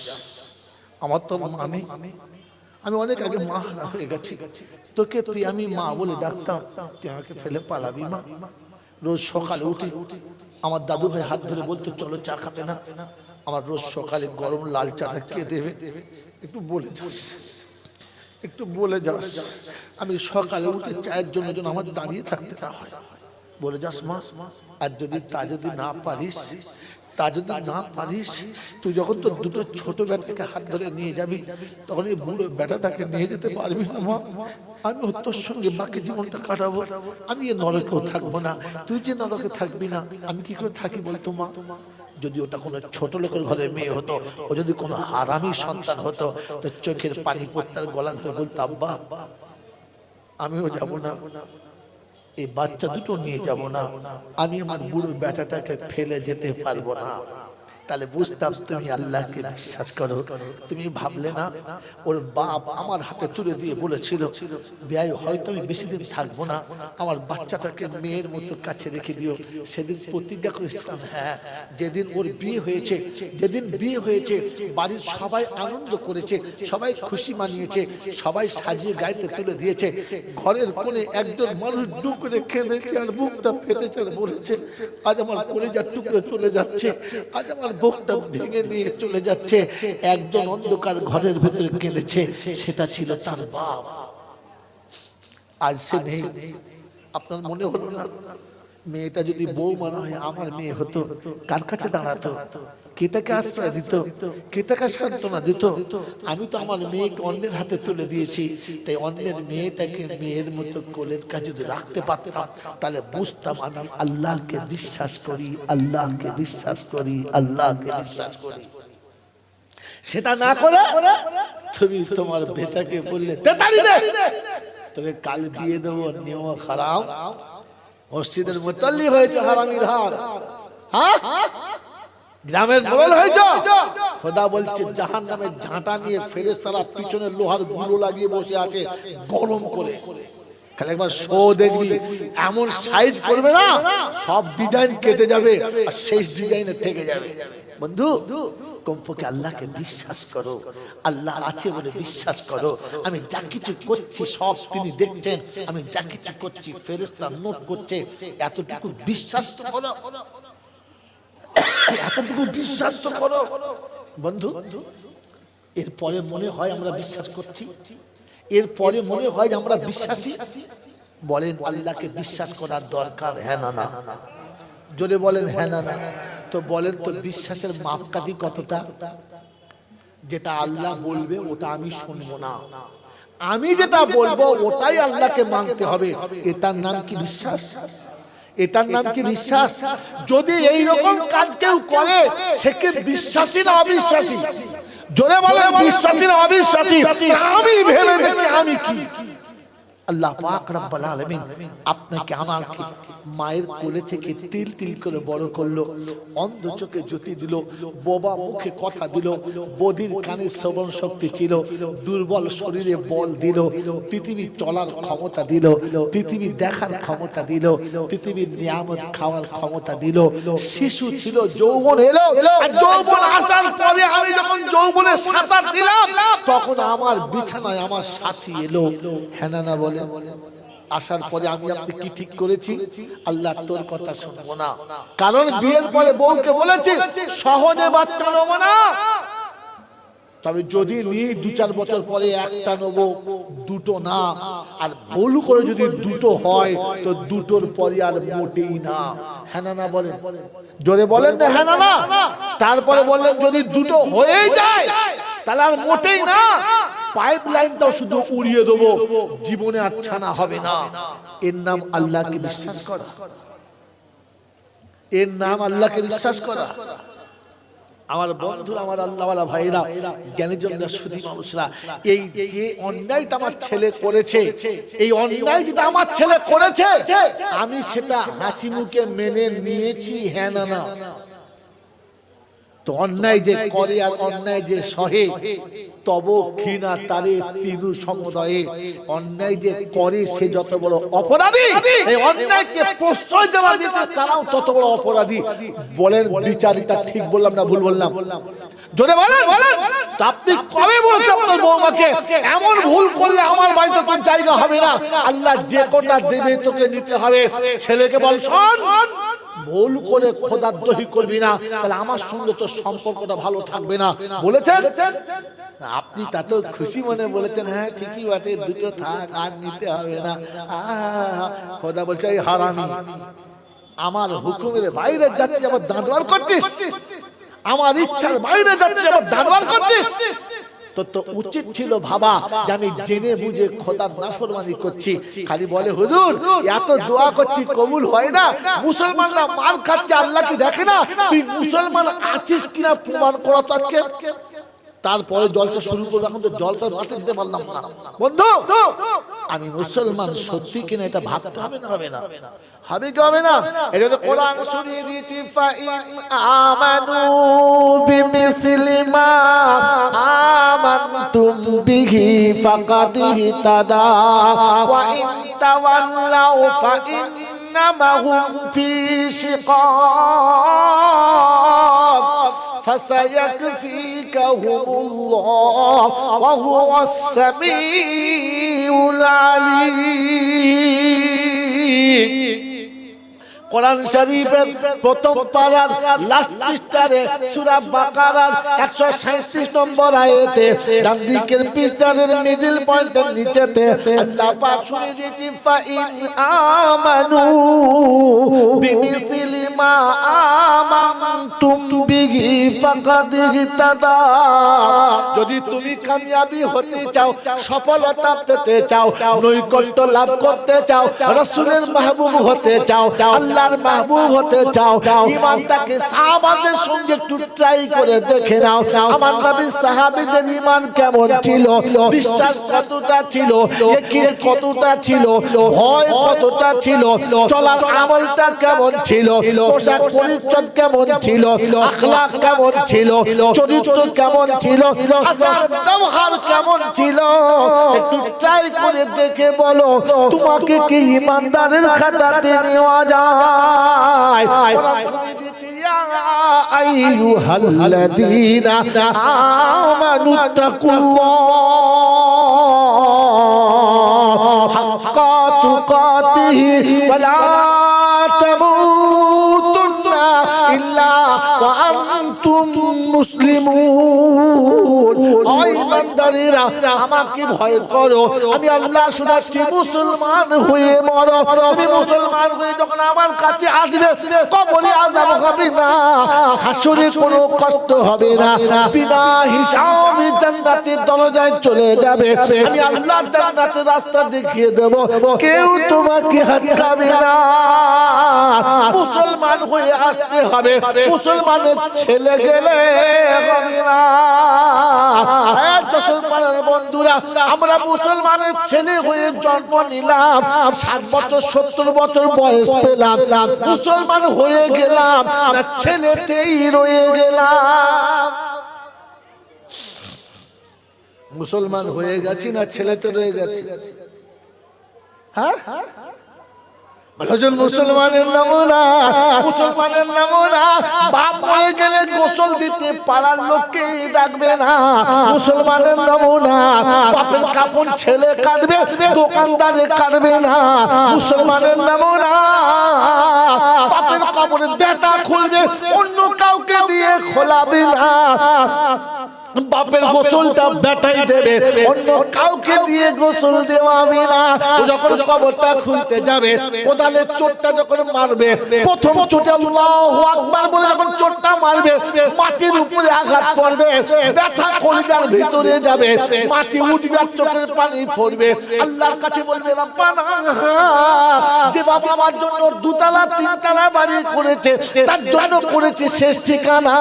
S1: আমার তো মা নেই, আমি অনেক আগে মা হারা হয়ে গেছি, তোকে তুই আমি মা বলে ডাকতাম, তুই আমাকে ফেলে পালাবি মা। রোজ সকালে উঠে আমার দাদু ভাই হাত ধরে বলতো, চলো চা খাবে না, আমার রোজ সকালে গরম লাল চাটা কে দেবে, একটু বলে যাস, একটু বলে যাস, আমি সকালে উঠে চায়ের জন্য আমার দাঁড়িয়ে থাকতে না হয়, বলে যাস মা। আর যদি না পারিস, তুই যখন তোর দুটো ছোট বেটাকে হাত ধরে নিয়ে যাবি, তখন এই বুড়ো বেটাটাকে নিয়ে যেতে পারবি না মা, আমি তোর সঙ্গে বাকি জীবনটা কাটাবো, আমি এ নরকেও থাকবো না, তুই যে নরকে থাকবি না, আমি কি করে থাকি বলতো মা? যদি ওটা কোনো ছোট লোকের ঘরের মেয়ে হতো, ও যদি কোনো হারামি সন্তান হতো, তো চোখের পানি পড়তে গলা ধরে বলতো, আব্বা আমিও যাবো না, এই বাচ্চা দুটো নিয়ে যাব না, আমি আমার বুড়ো বেটাটাকে ফেলে যেতে পারবো না। তাহলে বুঝতাম তুমি আল্লাহকে বিশ্বাস করো। তুমি ভাবলে না ওর বাপ আমার হাতে তুলে দিয়ে বলেছিল, বিয়াই হয়তো আমি বেশি দিন থাকবো না, আমার বাচ্চাটাকে মেয়ের মতো কাছে রেখে দিও। সেদিন প্রতিজ্ঞা করেছিলাম, হ্যাঁ যেদিন ওর বিয়ে হয়েছে বাড়ির সবাই আনন্দ করেছে, সবাই খুশি মানিয়েছে, সবাই সাজিয়ে গাইতে তুলে দিয়েছে, ঘরের কোণে একজন মানুষ ডুব করে কেঁদেছে আর বুকটা ফেটেছে আর বলেছে, আজ আমার কলিজার টুকরো চলে যাচ্ছে, আজ আমার বুকটা ভেঙে নিয়ে চলে যাচ্ছে। একজন অন্ধকার ঘরের ভেতরে কেঁদেছে, সেটা ছিল তার বাপ। আজ সে নেই। আপনার মনে হলো না মেয়েটা যদি বউ মনে হয় আমার মেয়ে হতো, কার কাছে দাঁড়াতো, কে তাকে আশ্রয় দিত, কে তাকে সান্ত্বনা দিত? আমি তো আমার মেয়েকে অন্যের হাতে তুলে দিয়েছি, তাই অন্যের মেয়েটাকে মেয়ের মতো কোলের কাছে যদি রাখতে পারতাম, তাহলে বুঝতাম আমি আল্লাহকে বিশ্বাস করি, আল্লাহকে বিশ্বাস করি, আল্লাহকে বিশ্বাস করি। সেটা না করে তুমি তোমার বেটাকে বললে তেতারি দে, তোকে কাল বিয়ে দেবো, নিয়ম খারাপ। মসজিদের মুতাল্লি হয়েছে হারামির হার, হ্যাঁ গ্রামের মোড়ল হয়েছে। খোদা বলছে জাহান্নামের ঝাঁটা নিয়ে ফেরেশতারা পিছনে লোহার গুলো লাগিয়ে বসে আছে গরম করে। খালি একবার শো দেখবি, এমন সাইজ করবে না সব ডিজাইন কেটে যাবে আর শেষ ডিজাইনে ঠেকে যাবে। বন্ধু কমপক্ষে আল্লাহকে বিশ্বাস করো, আল্লাহ আছে বলে বিশ্বাস করো। আমি যা কিছু করছি সব তিনি দেখছেন, আমি যা কিছু করছি ফেরেশতা নোট করছে, এতটুকু বিশ্বাস করো, এতটুকু বিশ্বাস তো করো বন্ধু। এরপরে মনে হয় আমরা বিশ্বাস করছি, এরপরে মনে হয় যে আমরা বিশ্বাসী। বলেন আল্লাহকে বিশ্বাস করার দরকার, হ্যাঁ না না? জোরে বলেন হ্যাঁ না না? তো বলেন তো বিশ্বাসের মাপকাঠি কতটা? যেটা আল্লাহ বলবে ওটা আমি শুনবো না, আমি যেটা বলবো ওটাই আল্লাহকে মানতে হবে। এটার নাম কি বিশ্বাস? এটার নাম কি বিশ্বাস? যদি এই রকম কাজ কেউ করে সে কি বিশ্বাসী না অবিশ্বাসী? জোরে বলেন বিশ্বাসী না অবিশ্বাসী? আমি ভেবে দেখি আমি কি। আল্লাহ পাক রব্বুল আলামিন আপনাকে আমাকে মায়ের কোলে থেকে তিল তিল করে বড় করলো, অন্ধ চোখে জ্যোতি দিল, বোবা মুখে কথা দিল, বধির কানে শ্রবণ শক্তি ছিল, দুর্বল শরীরে বল দিল, পৃথিবী চলার ক্ষমতা দিল, পৃথিবী দেখার ক্ষমতা দিল, পৃথিবীর নিয়ামত খাওয়ার ক্ষমতা দিল। শিশু ছিল, যৌবন এলো, আর যৌবন আসার পরে আমি যখন যৌবনে সাঁতার দিলাম তখন আমার বিছানায় আমার সাথী এলো, হ্যাঁ না বলে? আসার পরে আমি আপনি কি ঠিক করেছি? আল্লাহ তোর কথা শুনবো না, কারণ বিয়ের পরে বউকে বলেছি সহজে বাচ্চা নেব না, তবে যদি নিই 2-4 বছর পরে একটা নেব, দুটো না। আর ভুল করে যদি দুটো হয় তো দুটোর পরে আর মোটেই না, হ্যাঁ না বলেন? জোরে বলেন না হ্যাঁ না? তারপরে বললেন যদি দুটো হয়ে যায় তাহলে আর মোটেই না, পাইপ লাইনটাও শুধু উড়িয়ে দেবো, জীবনে আর ছানা হবে না। এর নাম আল্লাহকে বিশ্বাস করা, এর নাম আল্লাহকে বিশ্বাস করা। আমার বন্ধুরা, আমার আল্লাহওয়ালা ভাইরা, জ্ঞানীজনরা, সুধী মানুষরা, এই যে অন্যায়টা আমার ছেলে করেছে, এই অন্যায় যেটা আমার ছেলে করেছে আমি সেটা হাসি মুখে মেনে নিয়েছি, হ্যাঁ না? তো অন্যায় যে করে আর অন্যায় যে সহে তব ঘৃণা তারে তিনু সমুদয়ে। অন্যায় যে করে সে যত বড় অপরাধী, এই অন্যায়কে প্রশ্রয় যারা দিয়েছে তারাও তত বড় অপরাধী। বলেন বিচারিতা ঠিক বললাম না ভুল বললাম? জোরে বলেন। আপনি কবে বলছেন আপনার বৌমাকে এমন ভুল করলে আমার বাড়িতে তোর জায়গা হবে না? আল্লাহ যে কোটা দেবে তোকে নিতে হবে। ছেলেকে বল শোন, ভুল করে খোদার দহি করবি না, তাহলে আমার সঙ্গে তোর সম্পর্কটা ভালো থাকবে না, বলেছেন? আপনি তাতেও খুশি মনে বলেছেন হ্যাঁ ঠিকই বটে, দুটো থাক, আর নিতে হবে না। খোদা বলছে এই হারামি, আমার হুকুমের বাইরে যাচ্ছিস, আবার দাঁত বার করছিস, আমার ইচ্ছার বাইরে যাচ্ছিস, আবার দাঁত বার করছিস। তো উচিত ছিল ভাবা যে আমি জেনে বুঝে খোদার নাফরমানি করছি। খালি বলে হুজুর এত দোয়া করছি কবুল হয় না, মুসলমানরা মার খাচ্ছে, আল্লাহ কি দেখে না? তুই মুসলমান আছিস কিনা প্রমাণ করা তো আজকে। তারপরে জলসা শুরু করবো, এখন তো জলসার মাঠে যেতে পারলাম না। বন্ধু আমি মুসলমান সত্যি কিনা এটা ভাবতে হবে না? হবে না? হবে কি হবে না? এটা তো কোরআন শুনিয়ে দিয়েছি, ফাইন আমানু বিমিসলি মা আমানতুম বিহি ফাকাদ ইহতাদা ওয়া ইন তাওয়াল্লাউ ফাইন্নামা হুম ফি শিকাক ফাসায়াকফিকাহুমুল্লাহ ওয়া হুয়াস সামিউল আলীম। কোরআন শরীফের প্রথম পারার লাস্ট পৃষ্ঠারে সূরা বাকারার 137 নম্বর আয়াতে ডান দিকের পৃষ্ঠার মিডল পয়েন্টের নিচেতে আল্লাহ পাক শুনিয়ে দিয়েছে ফাইন আমানু বিমা আমানতুম বিহি ফাকাদ ইহতাদা। যদি তুমি কামিয়াবি হতে চাও, সফলতা পেতে চাও, নৈকট্য লাভ করতে চাও, রাসূলের মাহবুব হতে চাও, আল্লাহর মাহবুব হতে চাও, ঈমানটাকে সাহাবাদের সঙ্গে একটু ট্রাই করে দেখে নাও। আমার নবী সাহাবীদের ঈমান কেমন ছিল, বিশ্বাস কতটা ছিল, ইয়াকিন কতটা ছিল, ভয় কতটা ছিল, চলার আমলটা কেমন ছিল, পোশাক পরিচ্ছদ কেমন ছিল, আখলাক কেমন ছিল, চরিত্র কেমন ছিল, আচার ব্যবহার কেমন ছিল, একটু ট্রাই করে দেখে বলো তোমাকে কি ঈমানদারের খাতাতে নেওয়া যায়? আইয়ুহাল্লাযীনা আমানুত্তাকুল্লাহ হাক্কা তুকাতিহি ওয়া লা তামুতুন্না ইল্লা ওয়া আনতুম মুসলিমুন। ও ঈমানদারেরা, আমাকে ভয় করো, আমি আল্লাহ শোনাচ্ছি, মুসলমান হয়ে মরো। তুমি মুসলমান হয়ে যখন আমার কাছে আসবে, কবরে আযাব হবে না, হাসরে কোনো কষ্ট হবে না, বিনা হিসাবে জান্নাতের দরজায় চলে যাবে। আমি আল্লাহ জান্নাতের রাস্তা দেখিয়ে দেব, কেউ তোমাকে আটকাবে না। মুসলমান হয়ে আসতে হবে, মুসলমানের ছেলে গেলে হবে না। বন্ধুরা, আমরা মুসলমানের ছেলে হয়ে জন্ম নিলাম, 60 বছর 70 বছর বয়স পেলাম, মুসলমান হয়ে গেলাম না ছেলেতেই রয়ে গেলাম? মুসলমান হয়ে গেছি না ছেলেতে রয়ে গেছি? হ্যাঁ, মুসলমানের নমুনা, মুসলমানের নমুনা। বাপ মরে গেলে গোসল দিতে পাড়ার লোককে ডাকবে না। মুসলমানের নমুনা, বাপের কাপড় ছেলে কাটবে, দোকানদারে কাটবে না। মুসলমানের নমুনা, বাপের কাপড়ে বেটা খুলবে, অন্য কাউকে দিয়ে খোলাবে না। বাপের গোসলটা বেটাই দেবে, অন্য কাউকে দিয়ে গোসল দেওয়াবে না। যখন কবরটা খুলতে যাবে, কোদালের চোটটা যখন মারবে, প্রথম চোটে আল্লাহু আকবার বলে যখন চোটটা মারবে, মাটির উপরে আঘাত পড়বে, ব্যথা কলিজার ভিতরে যাবে, মাটি উঠবে, চোখের পানি পড়বে। আল্লাহর কাছে বলবে, রব্বানা, যে বাবা আমার জন্য 2 তলা 3 তলা বাড়ি করেছে, তার জন্য করেছে শেষ ঠিকানা,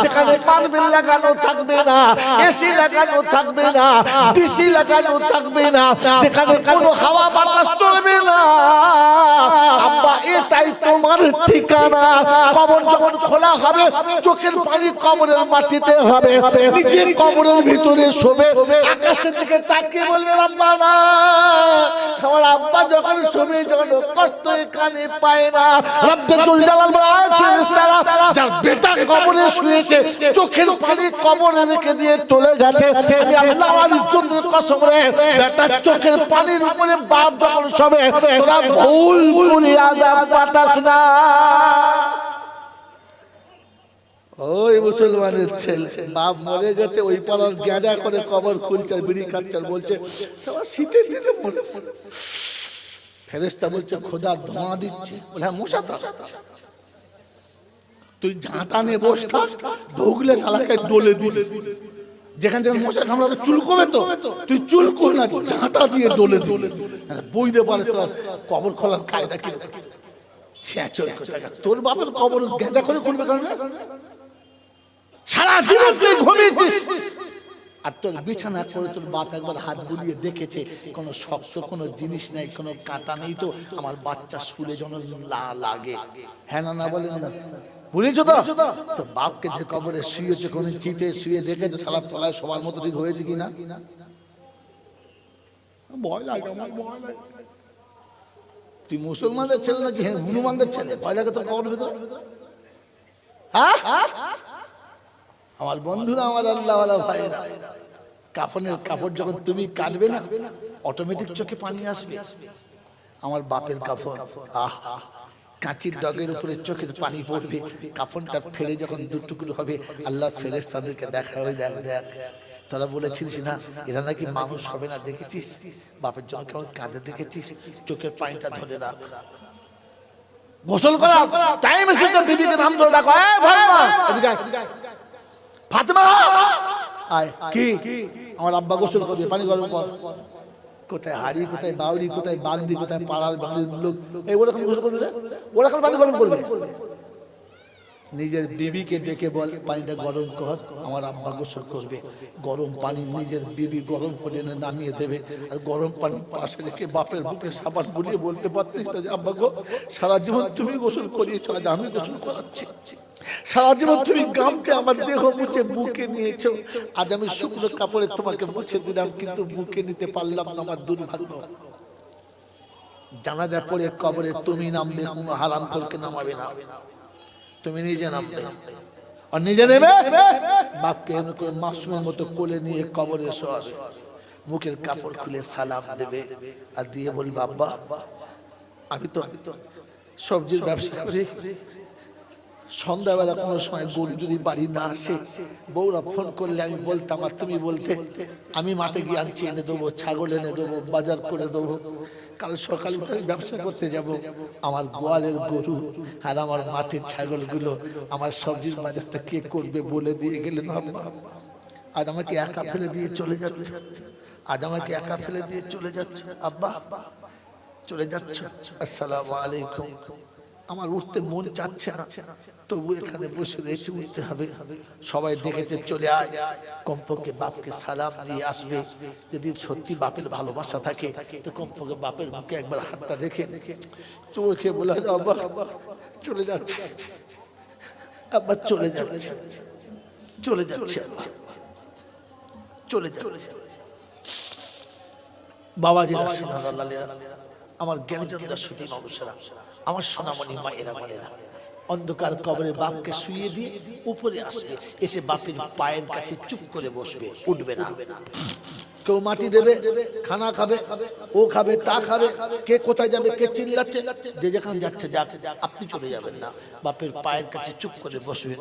S1: যেখানে মার্বেল লাগানো থাকবে না, এসি লাগানো থাকবে না, ডিসি লাগানো থাকবে না, যেখানে কোনো হাওয়া বাতাস চলবে না। আব্বা, এটাই তোমার ঠিকানা। কবর যখন খোলা হবে, চোখের পানি কবরের মাটিতে হবে, নিচে কবরের ভিতরে শোবে, আকাশের দিকে তাকিয়ে বলবে, রব্বানা, আমার আব্বা যখন শোবে, যখন কষ্ট এখানে পায় না। রব্বুল জালাল বলে, ফেরেশতারা, যার বেটা কবরে শুয়েছে, চোখের পানি কবরে রেখে দিয়ে চলে গেছে, আমি আল্লাহর ইজ্জতের কসম রে, বেটা চোখের পানির উপরে বাপ যখন শোবে, তোরা ভুল করে আযাব পাঠাস না। ওই মুসলমানের ছেলে, বাপ মরে গেছে, ওই পাড়ার গাঁজা করে কবর খুলছে, বিড়ি খাচ্ছে, বলছে সবার শীতের দিনে মরেছে। ফেরেশতা বলছে, খোদা ধোঁয়া দিচ্ছে। বলে, হ্যাঁ, মশা তাড়াচ্ছে। তুই ঝাঁটা নিয়ে বস থাক, ঢুকলে শালাকে ডলে দিলে, যেখান থেকে মশা কামড়াবে চুলকোবে তো, তুই চুলকো না, ঝাঁটা দিয়ে ডলে দিলে। বইতে পারে কবর খোলার কায়দা কি? তোর বাপের কবর গেঁদা করে খুলবে কারণ সারা জীবন তুই ঘুমিয়েছিস, আর তোর বিছানা করে তোর বাপ একবার হাত বুলিয়ে দেখেছে, কোনো শক্ত কোনো জিনিস নাই, কোনো কাঁটা নেই, তো আমার বাচ্চা শুলে যেন লাগে। হ্যাঁ না বলেন না? বুঝেছো তো? তো বাপকে যে কবরে শুয়েছে, কোন চিতে শুয়ে দেখেছো সালাদ তলায় সবার মতো ঠিক হয়েছে কিনা? ভয় লাগে, আমার ভয় লাগে। তুই মুসলমানদের ছেলে নাকি হনুমানদের ছেলে? ভয় লাগে তোর কবরের ভিতরে? হ্যাঁ, আমার বন্ধুরা, আমার আল্লাহওয়ালা ভাইরা, কাফনের কাপড় যখন তুমি কাটবে না, অটোমেটিক চোখে পানি আসবে। আমার বাপের কাপড়, আহা, কাঁচির ডগের উপরে চোখের পানি পড়বে, কাফনটা ফেলে যখন 2 টুকরো হবে, আল্লাহ ফেরেশতাদেরকে দেখায়, ওই দেখ দেখ, তোরা বলেছিস না এরা নাকি মানুষ হবে না, দেখেছিস বাপের জন্য কেমন কাঁদে, দেখেছিস, চোখের পানিটা ধরে রাখ। গোসল করা টাইম এসেছে, বিবিকে নাম ধরে ডাকো, এই ফাতেমা এদিকে আয়, ফাতেমা আয়। কি? আমার আব্বা গোসল করবে, পানি গরম কর। কোথায় হাড়ি, কোথায় বাউরি, কোথায় বাগদি, কোথায় পাড়ার বাড়ির লোক, এই ওরা এখন গোসল করবে, ওরা এখন পানি গরম করবে। নিজের বিবিকে ডেকে বল পানিটা গরম কর, আমার আব্বা গোসল করবে। গরম পানি নিজের বিবি গরম করে এনে নামিয়ে দেবে, আর গরম পানি পাশে রেখে বাপের বুকে সাবাস বুলিয়ে বলতে পারতিস না যে আব্বা গো, সারা জীবন তুমি গোসল করিয়েছো, আজ আমি গোসল করাচ্ছি। সারা জীবন তুমি গামছা আমার দেহ মুছে বুকে নিয়েছো, আজ আমি শুকনো কাপড়ে তোমাকে মুছে দিলাম, কিন্তু বুকে নিতে পারলাম না, আমার দুর্ভাগ্য। জানাজা পড়ে কবরে তুমি নামবে, কোনো হারাম করকে নামাবে না, তুমি নিজে নামবে। আর নিজে নেবে, বাপকে মাসুমের মতো কোলে নিয়ে কবরে শোয়াবে, মুখের কাপড় খুলে সালাম দেবে, আর দিয়ে বলবে আব্বা আমি তো সবজির ব্যবসা করি, সন্ধ্যাবেলা কোনো সময় গরু যদি বাড়ি না আসে, বউরা ফোন করলে আমি বলতাম আর তুমি বলতে আমি মাঠে গিয়ে আনছি এনে দেবো, ছাগল এনে দেবো, বাজার করে দেবো, কাল সকাল উঠে ব্যবসা করতে যাব, আমার গোয়ালের গরু আর আমার মাঠের ছাগলগুলো, আমার সবজির বাজারটা কে করবে বলে দিয়ে গেলেন হবে না। আজ আমাকে একা ফেলে দিয়ে চলে যাচ্ছে, আজ আমাকে একা ফেলে দিয়ে চলে যাচ্ছে, আব্বা চলে যাচ্ছ, আসসালামু আলাইকুম। আমার উঠতে মন চাচ্ছে না, তবু এখানে বসে রয়েছে, উঠতে হবে। সবাই দেখেছে চলে আয়, কমপক্ষে বাপকে সালাম দিয়ে আসবে। যদি সত্যি বাপের ভালোবাসা থাকে তো কমপক্ষে বাপের মুখে একবার হাতটা রেখে চোখে বলে আব্বা চলে যাচ্ছে, আব্বা চলে যাচ্ছে, চলে যাচ্ছে, চলে যাচ্ছে। বাবাজিরা, আমার জ্ঞানীজনরা, সুধী মানুষেরা, আমার সোনামণি মায়েরা মায়েরা, অন্ধকার কবরে বাপকে শুইয়ে দিয়ে উপরে আসবে, এসে বাপের পায়ের কাছে চুপ করে বসবে, উঠবে না। কেউ মাটি দেবে, খানা খাবে, ও খাবে, তা খাবে, কে কোথায় যাবে, কে চিল্লাচ্ছে, যে যেখানে যাচ্ছে যাক, আপনি চলে যাবেন না। বাপের পায়ের কাছে চুপ করে বসবে,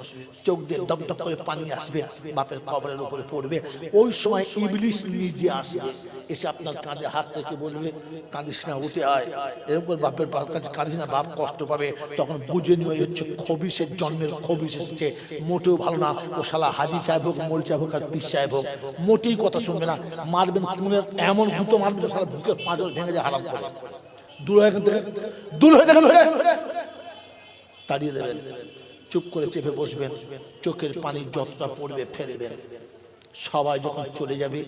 S1: চোখ দিয়ে ডকডক করে পানি আসবে, বাপের কবরের উপরে পড়বে। ওই সময় ইবলিস নিজে আসবে, এসে আপনার কাঁধে হাত রেখে বলবে কাঁদিস না, উঠে আয়। এরপর বাপের পায়ের কাছে কাঁদিস না, বাপ কষ্ট পাবে। তখন বুঝে নিয়ে হচ্ছে খবিসের জন্মের খবিস এসেছে, মোটেও ভালো না। ও শালা হাজি সাহেব হোক, মোল সাহেব হোক আর পীর সাহেব হোক, মোটেই কথা শুনবে না। মারবেন এমন গুঁতো মারবেন সারা বুকের পাঁজর ভেঙে যায়, হারাম করে দূর হয়ে এখান থেকে, দূর হয়ে যাবেন, তাড়িয়ে দেবেন। চুপ করে চেপে বসবেন, চোখের পানি যতটা পড়বে ফেলবেন। সবাই যখন চলে যাবে,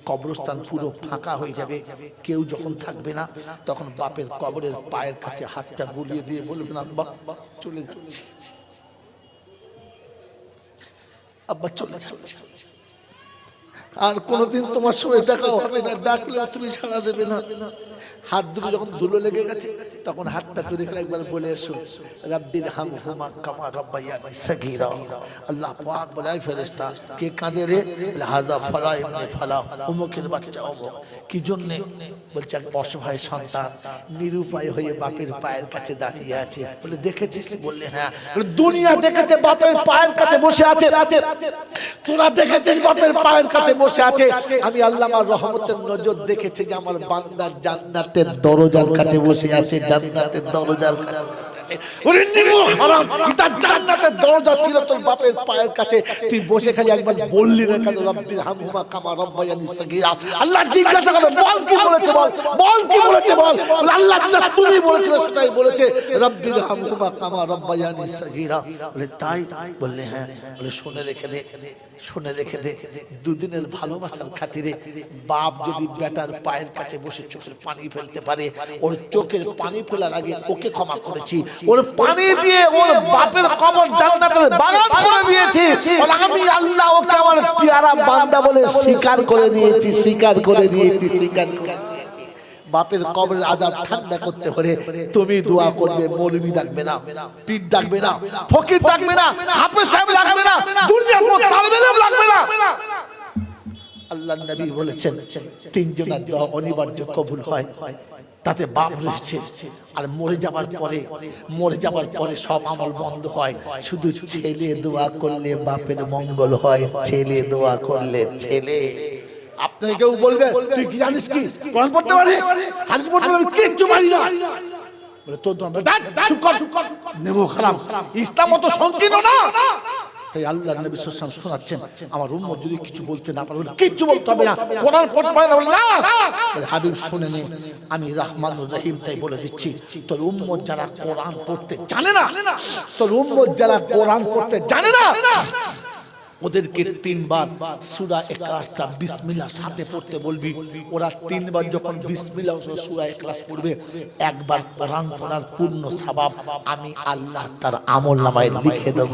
S1: কবরস্থান পুরো ফাঁকা হয়ে যাবে, কেউ যখন থাকবে না, তখন বাপের কবরের পায়ের কাছে হাতটা বুলিয়ে দিয়ে বলবেন আব্বা চলে যাচ্ছে, আব্বা চলে যাচ্ছে, আর কোনোদিন তোমার সঙ্গে দেখা হবে না, ডাকলেও তুমি সাড়া দেবে না। হাত দুটো যখন ধুলো লেগে গেছে, তখন হাতটা তুলে একবার বলে এসো রাব্বির হামহুমা কামা রাব্বায়ানি সাগীরা। আল্লাহ পাক বলে ফেরেশতা কে কাঁদে রে, হাযা ফালা ইবনে ফালা, অমুকের বাচ্চা অমুক। কি জন্য? বলছে এক অসহায় সন্তান নিরুপায় হয়ে বাপের পায়ের কাছে দাঁড়িয়ে আছে। বলে দেখেছিস? বললে হ্যাঁ। দুনিয়া দেখেছে বাপের পায়ের কাছে বসে আছে, তোরা দেখেছিস বাপের পায়ের কাছে বসে আছে। আমি আল্লাহ আমার রহমতের নজর দেখেছি যে আমার বান্দা জান্নাতের দরজার কাছে বসে আছে, জান্নাতের দরজার কাছে। ওরে নিমো হারাম, এটা জান্নাতের দরজা ছিল তোর বাপের পায়ের কাছে, তুই বসে খালি একবার বললি না কেন রাব্বির হামহুমা কামা রাব্বায়ানি সাগীরা? আল্লাহ জিজ্ঞাসা করে বল কি বলেছে, বল বল কি বলেছে, বল। আল্লাহ যেটা তুমি বলেছিলে সেটাই বলেছে, রাব্বির হামহুমা কামা রাব্বায়ানি সাগীরা। বলে তাই? বললে হ্যাঁ। বলে শুনে রেখে দে, শুনে রেখে দে, দুদিনের ভালোবাসার খাতিরে বাপ যদি বেটার পায়ের কাছে বসে চোখের পানি ফেলতে পারে, ওর চোখের পানি ফেলার আগে ওকে ক্ষমা করেছি, ওর পানি দিয়ে ওর বাপের কবর জান্নাতের বাগান করে দিয়েছি। আর আমি আল্লাহ ওকে আমার পেয়ারা বান্দা বলে স্বীকার করে নিয়েছি, স্বীকার করে নিয়েছি, স্বীকার করে নিয়েছি। বাপের কবরের আযাব ঠান্ডা করতে হলে তুমি দোয়া করবে, মৌলবি ডাকবে না, পীর ডাকবে না, ফকির ডাকবে না, হাফেজ সাহেব ডাকবে না, দুনিয়ার কোনো তালেব ইলম লাগবে না। আল্লাহর নবী বলেছেন তিনজনের দোয়া অনিবার্য কবুল হয়, তাতে বাপ রয়েছে। আর মরে যাবার পরে সব আমল বন্ধ হয়, শুধু ছেলে দোয়া করলে বাপের মঙ্গল হয়, ছেলে দোয়া করলে ছেলে। আপনাকে কেউ বলবে তুই কি জানিস, কি কোরআন পড়তে পারিস, হাদিস পড়তে পারিস, কিচ্ছু পারি না, বলে তোর চুপ কর, নেমো খারাপ, ইসলাম অত সংকীর্ণ না। তাই আল্লাহ নবী সাল্লাল্লাহু আলাইহি ওয়াসাল্লাম শোনাচ্ছেন, আমার উম্মত যদি কিছু বলতে না পারে, কিচ্ছু বলতে হবে না, কোরআন পড়তে পারে না, বলে না। বলে হাবিব শুনে নে, আমি রহমানুর রহিম, তাই বলে দিচ্ছি, তোর উম্মত যারা কোরআন পড়তে জানে না, তোর উম্মত যারা কোরআন পড়তে জানে না, ওদেরকে 3 বার সূরা ইখলাসটা বিসমিল্লাহ সাথে পড়তে বলবি। ওরা 3 বার যখন বিসমিল্লাহ সূরা ইখলাস পড়বে, একবার কোরআন পড়ার পূর্ণ সওয়াব আমি আল্লাহ তার আমলনামায় লিখে দেব।